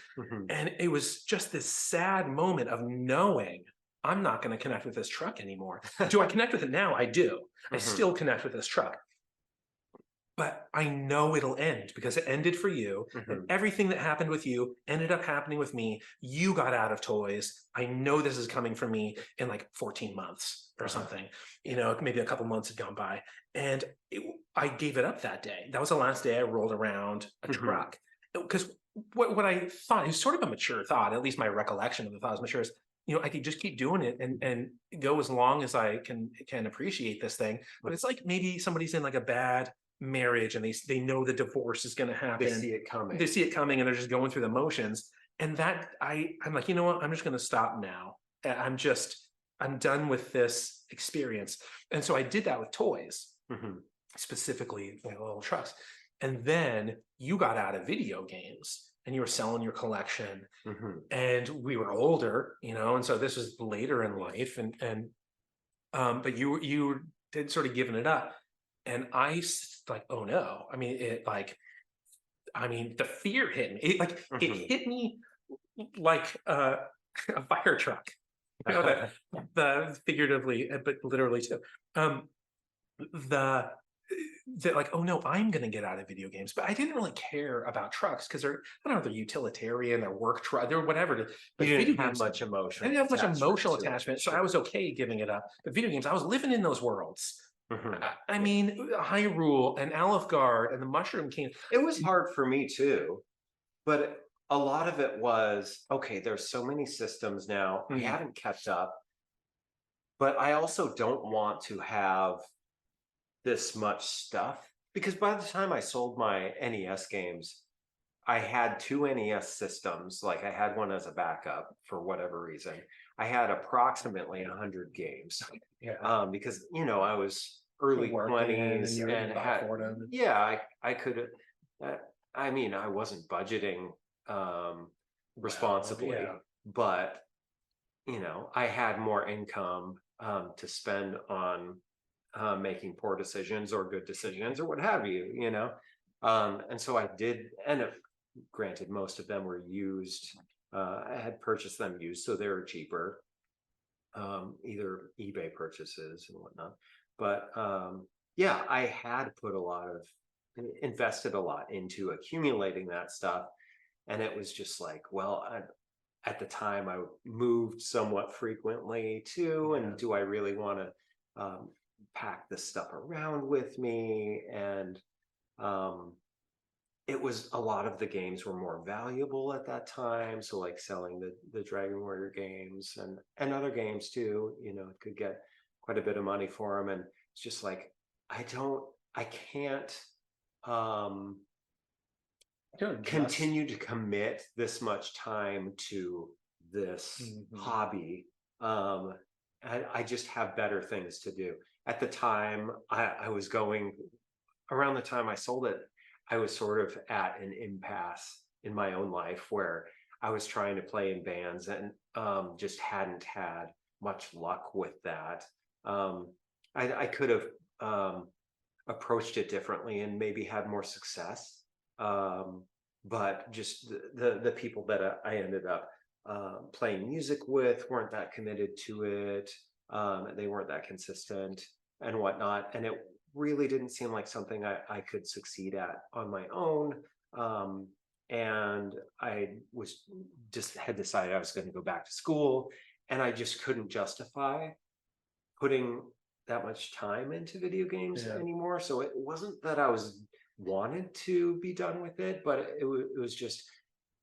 And it was just this sad moment of knowing I'm not going to connect with this truck anymore. Do I connect with it now? I do. I still connect with this truck. But I know it'll end because it ended for you. And everything that happened with you ended up happening with me. You got out of toys. I know this is coming from me in like 14 months or something. Maybe a couple months had gone by. And I gave it up that day. That was the last day I rolled around a truck. Because what I thought, it was sort of a mature thought, at least my recollection of the thought was mature, is I could just keep doing it and go as long as I can appreciate this thing. But it's like maybe somebody's in like a bad marriage and they know the divorce is going to happen. They see it coming. They see it coming and they're just going through the motions. And that I'm like, you know what? I'm just going to stop now. I'm done with this experience. And so I did that with toys, specifically little trucks. And then you got out of video games and you were selling your collection, and we were older, and so this was later in life, but you did sort of giving it up. And I like, oh no. I mean, the fear hit me. It hit me like a fire truck. The figuratively, but literally too. That like, oh no, I'm going to get out of video games. But I didn't really care about trucks because they're utilitarian, they're work truck, they're whatever. But you didn't video have games, much emotion. I didn't have much emotional attachment, so I was okay giving it up. But video games, I was living in those worlds. I mean, Hyrule and Alfgard and the Mushroom King. It was hard for me too, but a lot of it was, okay, there's so many systems now. I haven't kept up, but I also don't want to have this much stuff because by the time I sold my NES games, I had 2 NES systems. Like I had one as a backup for whatever reason. I had approximately 100 games. Because I was early 20s and had, I could, I mean, I wasn't budgeting responsibly, but I had more income to spend on making poor decisions or good decisions or what have you, and so I did end up, granted, most of them were used. I had purchased them used, so they were cheaper, either eBay purchases and whatnot. But I had invested a lot into accumulating that stuff. And it was just like, well, at the time I moved somewhat frequently too. And do I really want to pack this stuff around with me? And it was, a lot of the games were more valuable at that time. So like selling the Dragon Warrior games and other games too, it could get quite a bit of money for them, and it's just like I can't continue to commit this much time to this hobby. I just have better things to do. At the time, I was going around the time I sold it, I was sort of at an impasse in my own life where I was trying to play in bands and just hadn't had much luck with that. I could have approached it differently and maybe had more success. But just the people that I ended up playing music with weren't that committed to it. They weren't that consistent and whatnot. And it really didn't seem like something I could succeed at on my own. And I had decided I was going to go back to school, and I just couldn't justify putting that much time into video games anymore. So it wasn't that I wanted to be done with it, but it was just,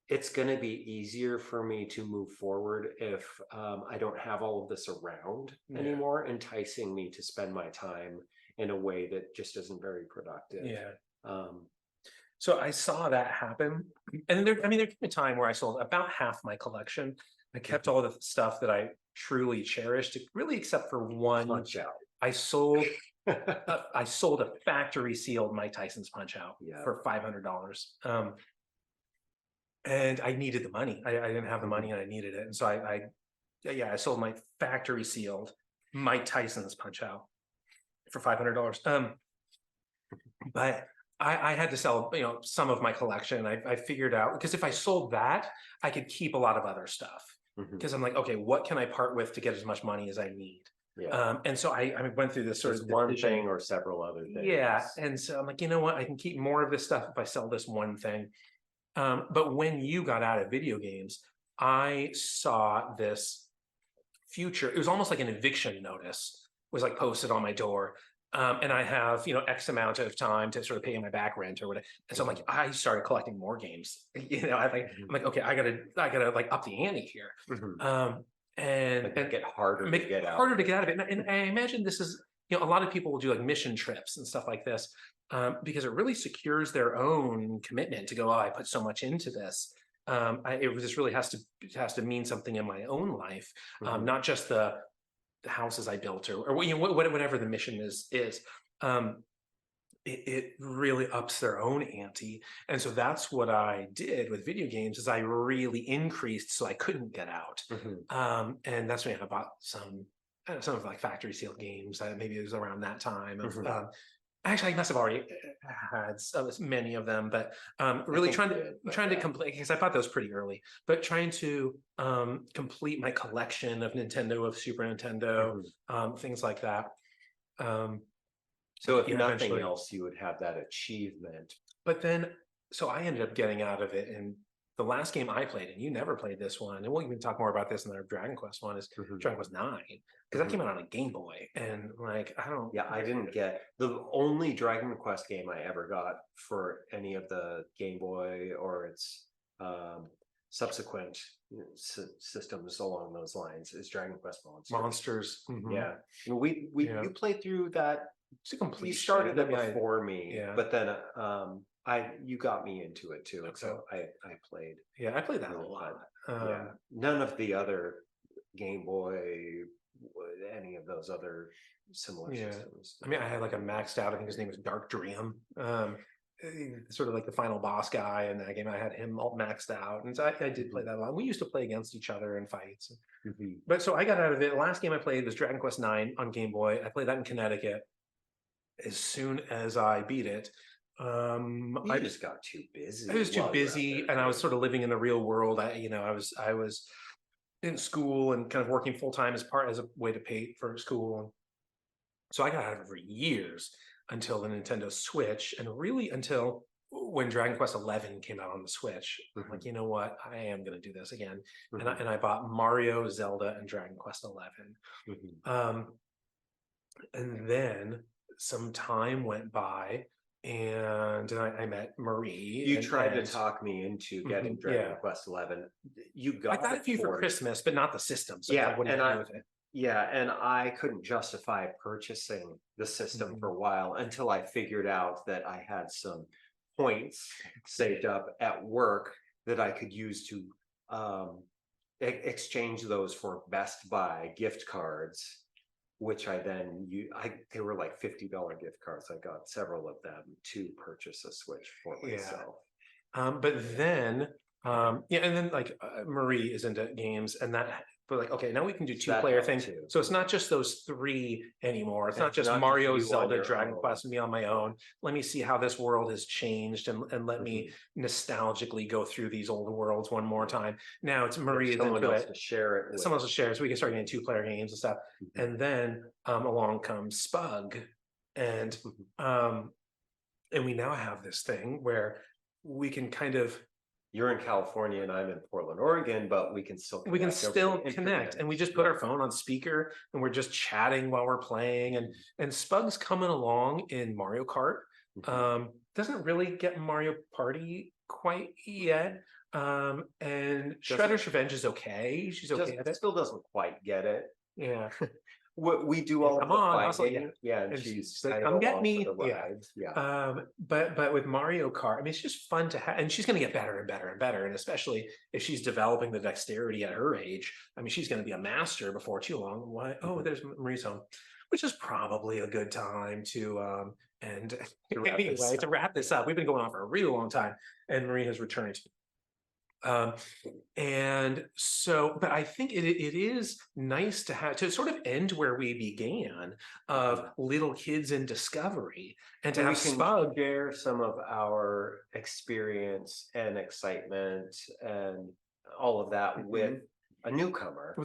it's going to be easier for me to move forward if I don't have all of this around anymore, enticing me to spend my time in a way that just isn't very productive. So I saw that happen, and there came a time where I sold about half my collection. I kept all the stuff that I truly cherished, really, except for one. Punch Out. I sold I sold a factory sealed Mike Tyson's Punch Out for $500. And I needed the money. I didn't have the money and I needed it. And so I sold my factory sealed Mike Tyson's Punch Out for $500. But I had to sell, some of my collection. I figured out, because if I sold that, I could keep a lot of other stuff. Because I'm like, okay, what can I part with to get as much money as I need? And so I went through this sort of one thing or several other things. And so I'm like, you know what? I can keep more of this stuff if I sell this one thing. But when you got out of video games, I saw this future. It was almost like an eviction notice was like posted on my door. And I have, X amount of time to sort of pay my back rent or whatever. And so I'm like, I started collecting more games. I'm like, okay, I gotta like up the ante here. And get harder to get out. Harder to get out of it. And I imagine this is, a lot of people will do like mission trips and stuff like this, because it really secures their own commitment to go, oh, I put so much into this. It just really has to mean something in my own life, not just the houses I built or whatever the mission is. It really ups their own ante. And so that's what I did with video games, is I really increased so I couldn't get out. And that's when I bought some of like factory sealed games. Maybe it was around that time. Actually, I must have already had many of them, but really trying to complete, because I bought those pretty early, but trying to complete my collection of Nintendo, of Super Nintendo, things like that. So if nothing else, you would have that achievement. But then, so I ended up getting out of it. And the last game I played, and you never played this one, and we'll even talk more about this in our Dragon Quest one, is Dragon Quest 9. Because that came out on a Game Boy. And like, I didn't get the only Dragon Quest game I ever got for any of the Game Boy or its subsequent systems along those lines is Dragon Quest Monsters. Yeah. You played through that. It's a complete. You started it before me, but then you got me into it too, and so I played. Yeah, I played that a lot. None of the other Game Boy, any of those other similar systems. I mean, I had like a maxed out. I think his name was Dark Dream. Sort of like the final boss guy in that game. I had him all maxed out, and so I did play that a lot. We used to play against each other in fights. But so I got out of it. The last game I played was Dragon Quest 9 on Game Boy. I played that in Connecticut. As soon as I beat it, I just got too busy. I was too busy, and I was sort of living in the real world. I was in school and kind of working full time as a way to pay for school. And so I got out of it for years until the Nintendo Switch, and really until when Dragon Quest 11 came out on the Switch. I'm like, you know what? I am going to do this again. And I bought Mario, Zelda, and Dragon Quest 11. And then some time went by, and I met Marie. You tried to talk me into getting Dragon Quest 11. I got it for you for Christmas, but not the system. So what do you do with it? Yeah, and I couldn't justify purchasing the system for a while until I figured out that I had some points saved up at work that I could use to exchange those for Best Buy gift cards, which I then they were like $50 gift cards. I got several of them to purchase a Switch for Yeah. myself. But then, yeah, and then like Marie is into games, and that, but like, okay, now we can do two-player things. too. So it's not just those three anymore. It's not It's just not just Mario, you on Zelda, your Dragon own. Quest, me on my own. Let me see how this world has changed, and let me nostalgically go through these old worlds one more time. Now it's Marie is someone into else it. to share it with. Someone else to share, so we can start getting two-player games and stuff. And then along comes Spug, and and we now have this thing where we can kind of, You're in California and I'm in Portland, Oregon, but we can still connect. connect, and we just put our phone on speaker and we're just chatting while we're playing. And Spug's coming along in Mario Kart. Doesn't really get Mario Party quite yet. And Shredder's Revenge is okay. She's okay at it. Still doesn't quite get it. Yeah. We do all come of the on, fighting. Yeah, and she's she's like, kind come of get along me. for the rides. Yeah. But with Mario Kart, I mean, it's just fun to have, and she's going to get better and better and better. And especially if she's developing the dexterity at her age, I mean, she's going to be a master before too long. Why? Oh, there's Marie's home, which is probably a good time to and anyway, to wrap this up. We've been going on for a really long time, and Marie has returned. And so, but I think it is nice to have to sort of end where we began, of little kids in discovery, and to have Spug share some of our experience and excitement and all of that with a newcomer.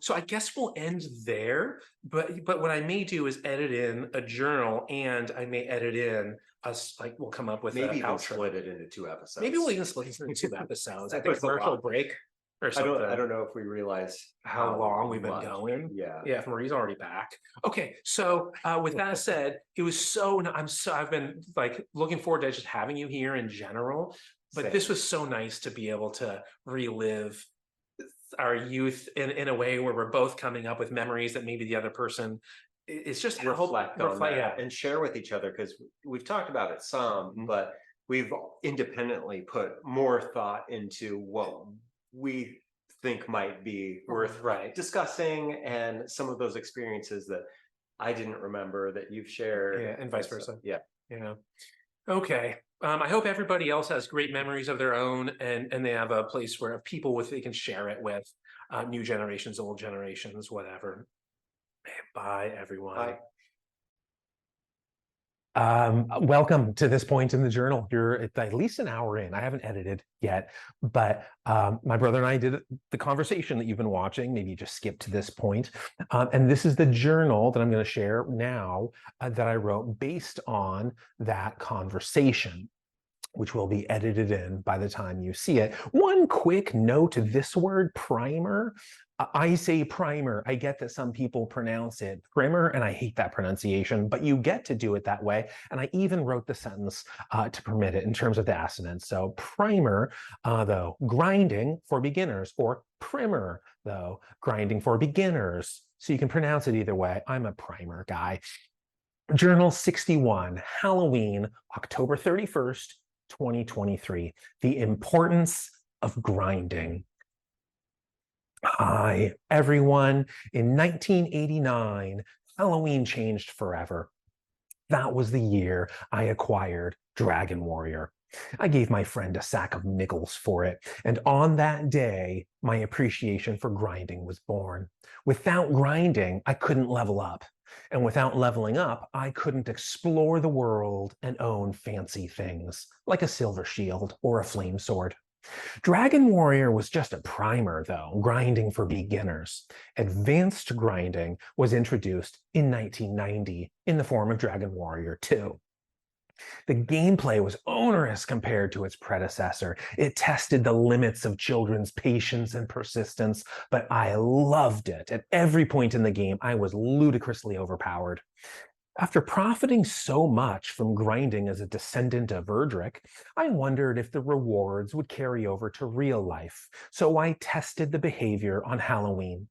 So I guess we'll end there, but what I may do is edit in a journal, and I may edit in us, like, we'll come up with maybe even split it into 2 episodes. Maybe we'll even split it into 2 episodes. I think commercial break or something. I don't know if we realize how long we've been going. Yeah. If Marie's already back. Okay, so with that said, it was I've been like looking forward to just having you here in general, but this was so nice to be able to relive our youth in a way where we're both coming up with memories that maybe the other person is just reflect on that and share with each other, because we've talked about it some, but we've independently put more thought into what we think might be worth discussing, and some of those experiences that I didn't remember that you've shared, and vice versa. Yeah. Okay. I hope everybody else has great memories of their own, and they have a place where people they can share it with, new generations, old generations, whatever. Bye, everyone. Bye. Welcome to this point in the journal. You're at least an hour in. I haven't edited yet, but my brother and I did the conversation that you've been watching. Maybe you just skip to this point. And this is the journal that I'm going to share now that I wrote based on that conversation, which will be edited in by the time you see it. One quick note, this word primer, I say primer. I get that some people pronounce it primer, and I hate that pronunciation, but you get to do it that way. And I even wrote the sentence to permit it in terms of the assonance. So primer, though, grinding for beginners, or primer, though, grinding for beginners. So you can pronounce it either way. I'm a primer guy. Journal 61, Halloween, October 31st, 2023, the importance of grinding. Hi, everyone. In 1989, Halloween changed forever. That was the year I acquired Dragon Warrior. I gave my friend a sack of nickels for it, and on that day, my appreciation for grinding was born. Without grinding, I couldn't level up. And without leveling up, I couldn't explore the world and own fancy things, like a silver shield or a flame sword. Dragon Warrior was just a primer, though, grinding for beginners. Advanced grinding was introduced in 1990 in the form of Dragon Warrior 2. The gameplay was onerous compared to its predecessor. It tested the limits of children's patience and persistence, but I loved it. At every point in the game, I was ludicrously overpowered. After profiting so much from grinding as a descendant of Erdrick, I wondered if the rewards would carry over to real life, so I tested the behavior on Halloween.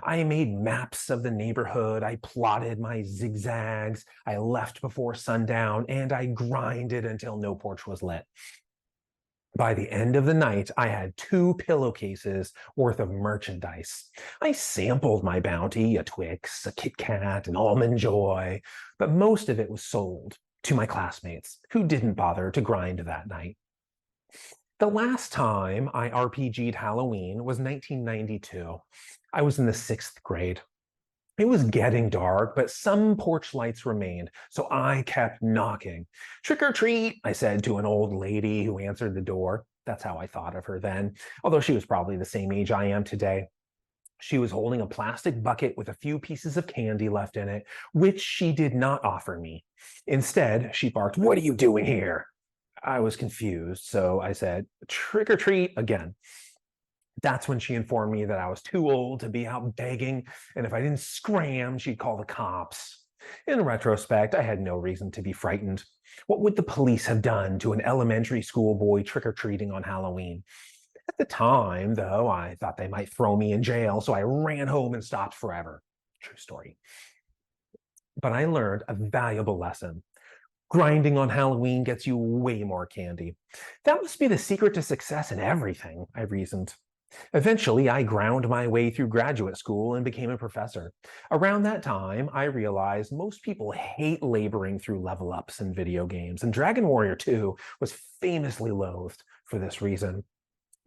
I made maps of the neighborhood. I plotted my zigzags. I left before sundown, and I grinded until no porch was lit. By the end of the night, I had 2 pillowcases worth of merchandise. I sampled my bounty, a Twix, a Kit Kat, an Almond Joy, but most of it was sold to my classmates who didn't bother to grind that night. The last time I RPG'd Halloween was 1992. I was in the 6th grade. It was getting dark, but some porch lights remained, so I kept knocking. "Trick or treat," I said to an old lady who answered the door. That's how I thought of her then, although she was probably the same age I am today. She was holding a plastic bucket with a few pieces of candy left in it, which she did not offer me. Instead, she barked, "What are you doing here?" I was confused, so I said, "Trick or treat," again. That's when she informed me that I was too old to be out begging, and if I didn't scram, she'd call the cops. In retrospect, I had no reason to be frightened. What would the police have done to an elementary school boy trick-or-treating on Halloween? At the time, though, I thought they might throw me in jail, so I ran home and stopped forever. True story. But I learned a valuable lesson. Grinding on Halloween gets you way more candy. That must be the secret to success in everything, I reasoned. Eventually, I ground my way through graduate school and became a professor. Around that time, I realized most people hate laboring through level ups in video games, and Dragon Warrior 2 was famously loathed for this reason.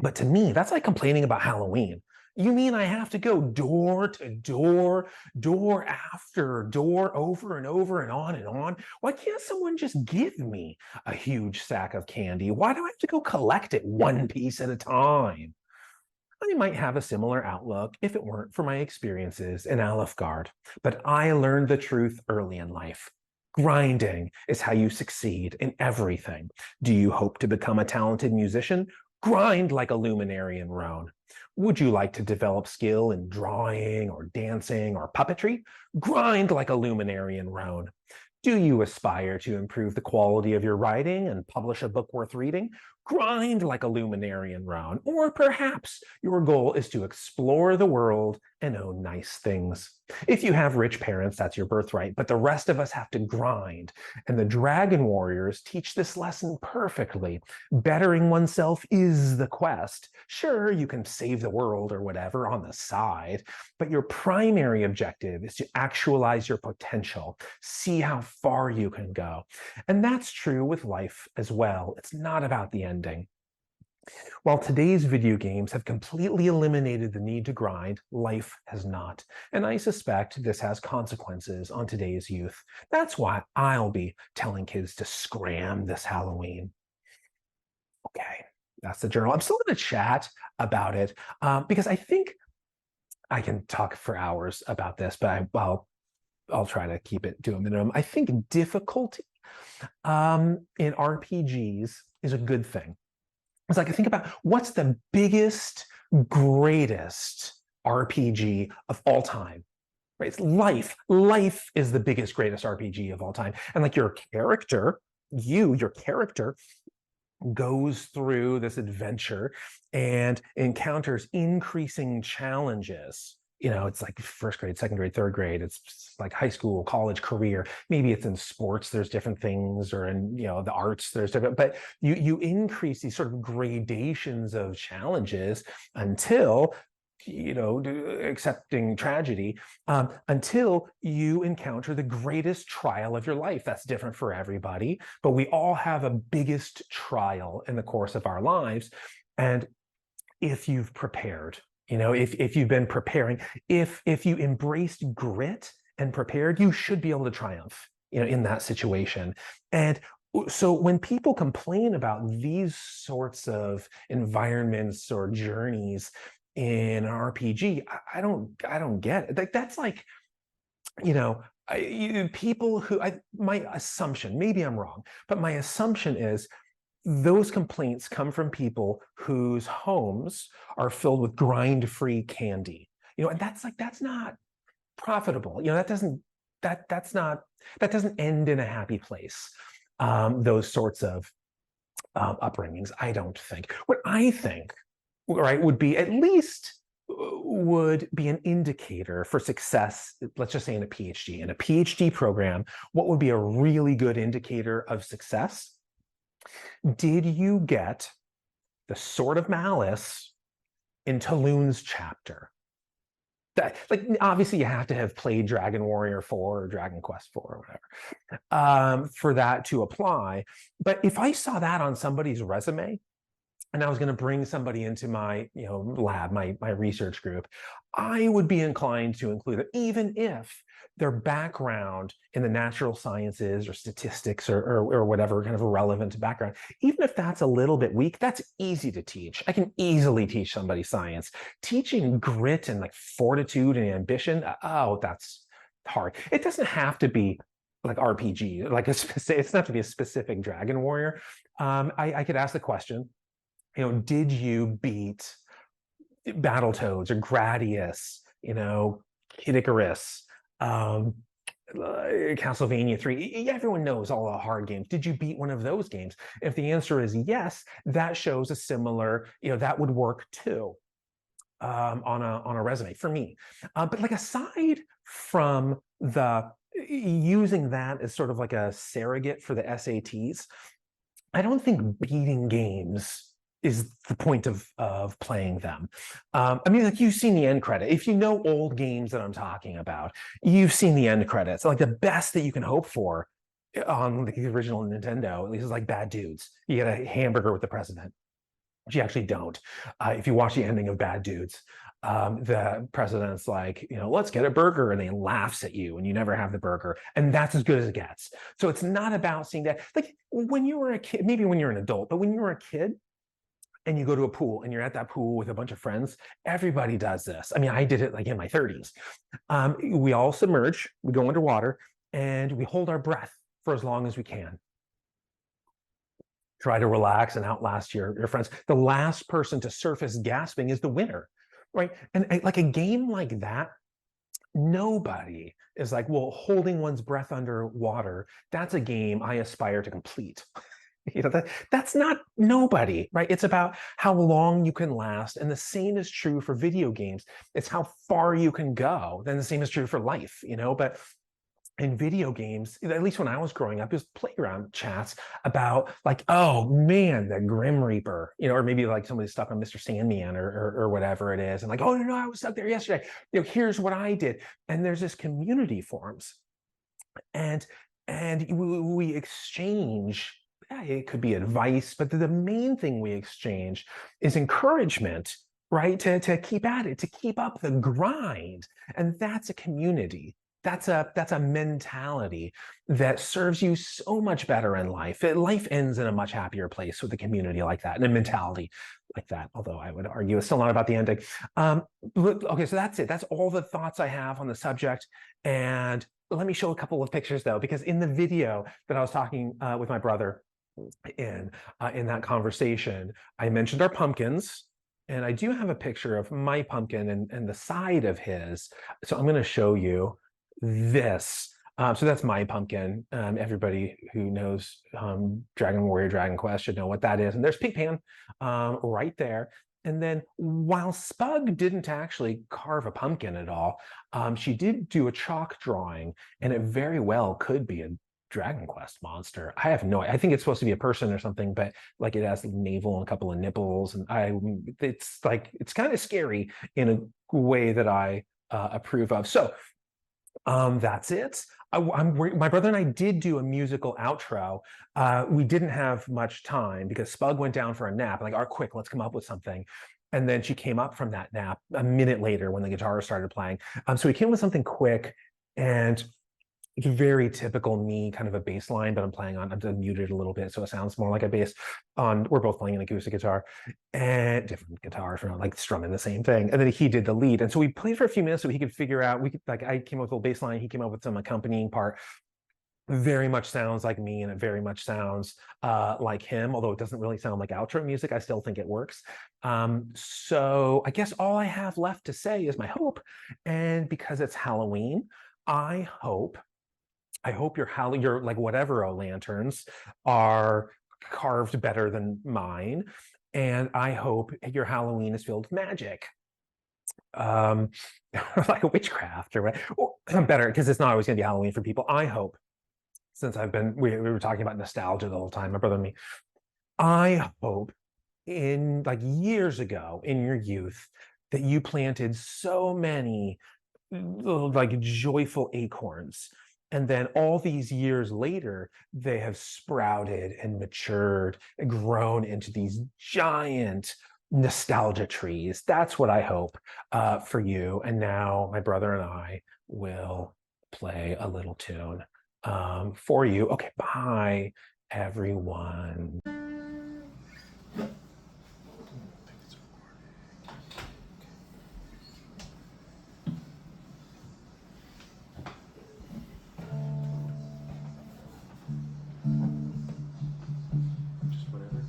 But to me, that's like complaining about Halloween. You mean I have to go door to door, door after door, over and over and on and on? Why can't someone just give me a huge sack of candy? Why do I have to go collect it one piece at a time? I might have a similar outlook if it weren't for my experiences in Aleph Guard, but I learned the truth early in life. Grinding is how you succeed in everything. Do you hope to become a talented musician? Grind like a luminary in Rhone. Would you like to develop skill in drawing or dancing or puppetry? Grind like a luminary in Rhone. Do you aspire to improve the quality of your writing and publish a book worth reading? Grind like a luminary in Rhone. Or perhaps your goal is to explore the world and own nice things. If you have rich parents, that's your birthright, but the rest of us have to grind. And the Dragon Warriors teach this lesson perfectly. Bettering oneself is the quest. Sure, you can save the world or whatever on the side, but your primary objective is to actualize your potential, see how far you can go. And that's true with life as well. It's not about the ending. While today's video games have completely eliminated the need to grind, life has not. And I suspect this has consequences on today's youth. That's why I'll be telling kids to scram this Halloween. Okay, that's the journal. I'm still going to chat about it because I think I can talk for hours about this, but I'll try to keep it to a minimum. I think difficulty in RPGs is a good thing. It's like I think about what's the biggest, greatest RPG of all time. Right? It's life. Life is the biggest, greatest RPG of all time. And like your character, your character goes through this adventure and encounters increasing challenges. You know, it's like first grade, second grade, third grade. It's like high school, college, career. Maybe it's in sports, there's different things, or in, the arts, there's different, but you increase these sort of gradations of challenges until, accepting tragedy, until you encounter the greatest trial of your life. That's different for everybody, but we all have a biggest trial in the course of our lives. And if you've prepared, if you've been preparing, if you embraced grit and prepared, you should be able to triumph, in that situation. And so when people complain about these sorts of environments or journeys in an RPG, I don't get it. Like that's like, people who my assumption, maybe I'm wrong, but my assumption is those complaints come from people whose homes are filled with grind-free candy. And that's not profitable. That doesn't end in a happy place. Those sorts of upbringings, I don't think. What I think, right, would be at least would be an indicator for success, let's just say in a PhD. In a PhD program, what would be a really good indicator of success? Did you get the Sword of Malice in Talon's chapter? That, like, obviously you have to have played Dragon Warrior 4 or Dragon Quest 4 or whatever for that to apply. But if I saw that on somebody's resume, and I was going to bring somebody into my lab, my research group, I would be inclined to include it, even if their background in the natural sciences or statistics or whatever kind of a relevant background, even if that's a little bit weak, that's easy to teach. I can easily teach somebody science. Teaching grit and like fortitude and ambition, oh, that's hard. It doesn't have to be like RPG, like it doesn't have to be a specific Dragon Warrior. I could ask the question, did you beat Battletoads or Gradius, Kid Icarus, Castlevania 3? Everyone knows all the hard games. Did you beat one of those games? If the answer is yes, that shows a similar, that would work too on a resume for me. But like aside from the using that as sort of like a surrogate for the SATs, I don't think beating games is the point of playing them. I mean, like, you've seen the end credit. If you know old games that I'm talking about, you've seen the end credits. Like the best that you can hope for on the original Nintendo, at least, is like Bad Dudes. You get a hamburger with the president, which you actually don't. If you watch the ending of Bad Dudes, the president's like, let's get a burger, and he laughs at you, and you never have the burger, and that's as good as it gets. So it's not about seeing that. Like when you were a kid, maybe when you're an adult, but when you were a kid, and you go to a pool and you're at that pool with a bunch of friends, everybody does this. I mean, I did it like in my 30s. We all submerge, we go underwater, and we hold our breath for as long as we can. Try to relax and outlast your friends. The last person to surface gasping is the winner, right? And like a game like that, nobody is like, well, holding one's breath underwater, that's a game I aspire to complete. That's not nobody, right? It's about how long you can last. And the same is true for video games. It's how far you can go. Then the same is true for life, but in video games, at least when I was growing up, it was playground chats about like, oh man, the Grim Reaper, or maybe like somebody stuck on Mr. Sandman or whatever it is. And like, oh no, I was stuck there yesterday. Here's what I did. And there's this community forums. And we exchange. Yeah, it could be advice, but the main thing we exchange is encouragement, right? To keep at it, to keep up the grind. And that's a community. That's a mentality that serves you so much better in life. Life ends in a much happier place with a community like that and a mentality like that. Although I would argue it's still not about the ending. Okay, so that's it. That's all the thoughts I have on the subject. And let me show a couple of pictures though, because in the video that I was talking with my brother in that conversation, I mentioned our pumpkins, and I do have a picture of my pumpkin and the side of his. So I'm going to show you this. So that's my pumpkin. Everybody who knows Dragon Warrior, Dragon Quest should know what that is. And there's Pigpan right there. And then while Spug didn't actually carve a pumpkin at all, she did do a chalk drawing, and it very well could be a Dragon Quest monster. I have no, I think it's supposed to be a person or something, but like it has navel and a couple of nipples, and it's kind of scary in a way that I approve of. So that's it. My brother and I did do a musical outro. We didn't have much time because Spug went down for a nap. Like, quick, let's come up with something. And then she came up from that nap a minute later when the guitar started playing. So we came up with something quick, and it's very typical me, kind of a bass line, but I'm muted a little bit, so it sounds more like a bass. We're both playing an acoustic guitar and different guitars, we're not like strumming the same thing. And then he did the lead, and so we played for a few minutes so he could figure out. I came up with a little bass line, he came up with some accompanying part. Very much sounds like me, and it very much sounds like him, although it doesn't really sound like outro music. I still think it works. So I guess all I have left to say is my hope, and because it's Halloween, I hope your like whatever lanterns are carved better than mine, and I hope your Halloween is filled with magic. like a witchcraft or what, or better, because it's not always going to be Halloween for people. I hope, since we were talking about nostalgia the whole time, my brother and me, I hope in like years ago in your youth that you planted so many like joyful acorns, and then all these years later they have sprouted and matured and grown into these giant nostalgia trees. That's what I hope for you. And now my brother and I will play a little tune for you. Okay, bye everyone. Just whatever.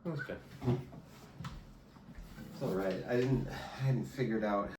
That was good. It's all right. I hadn't figured out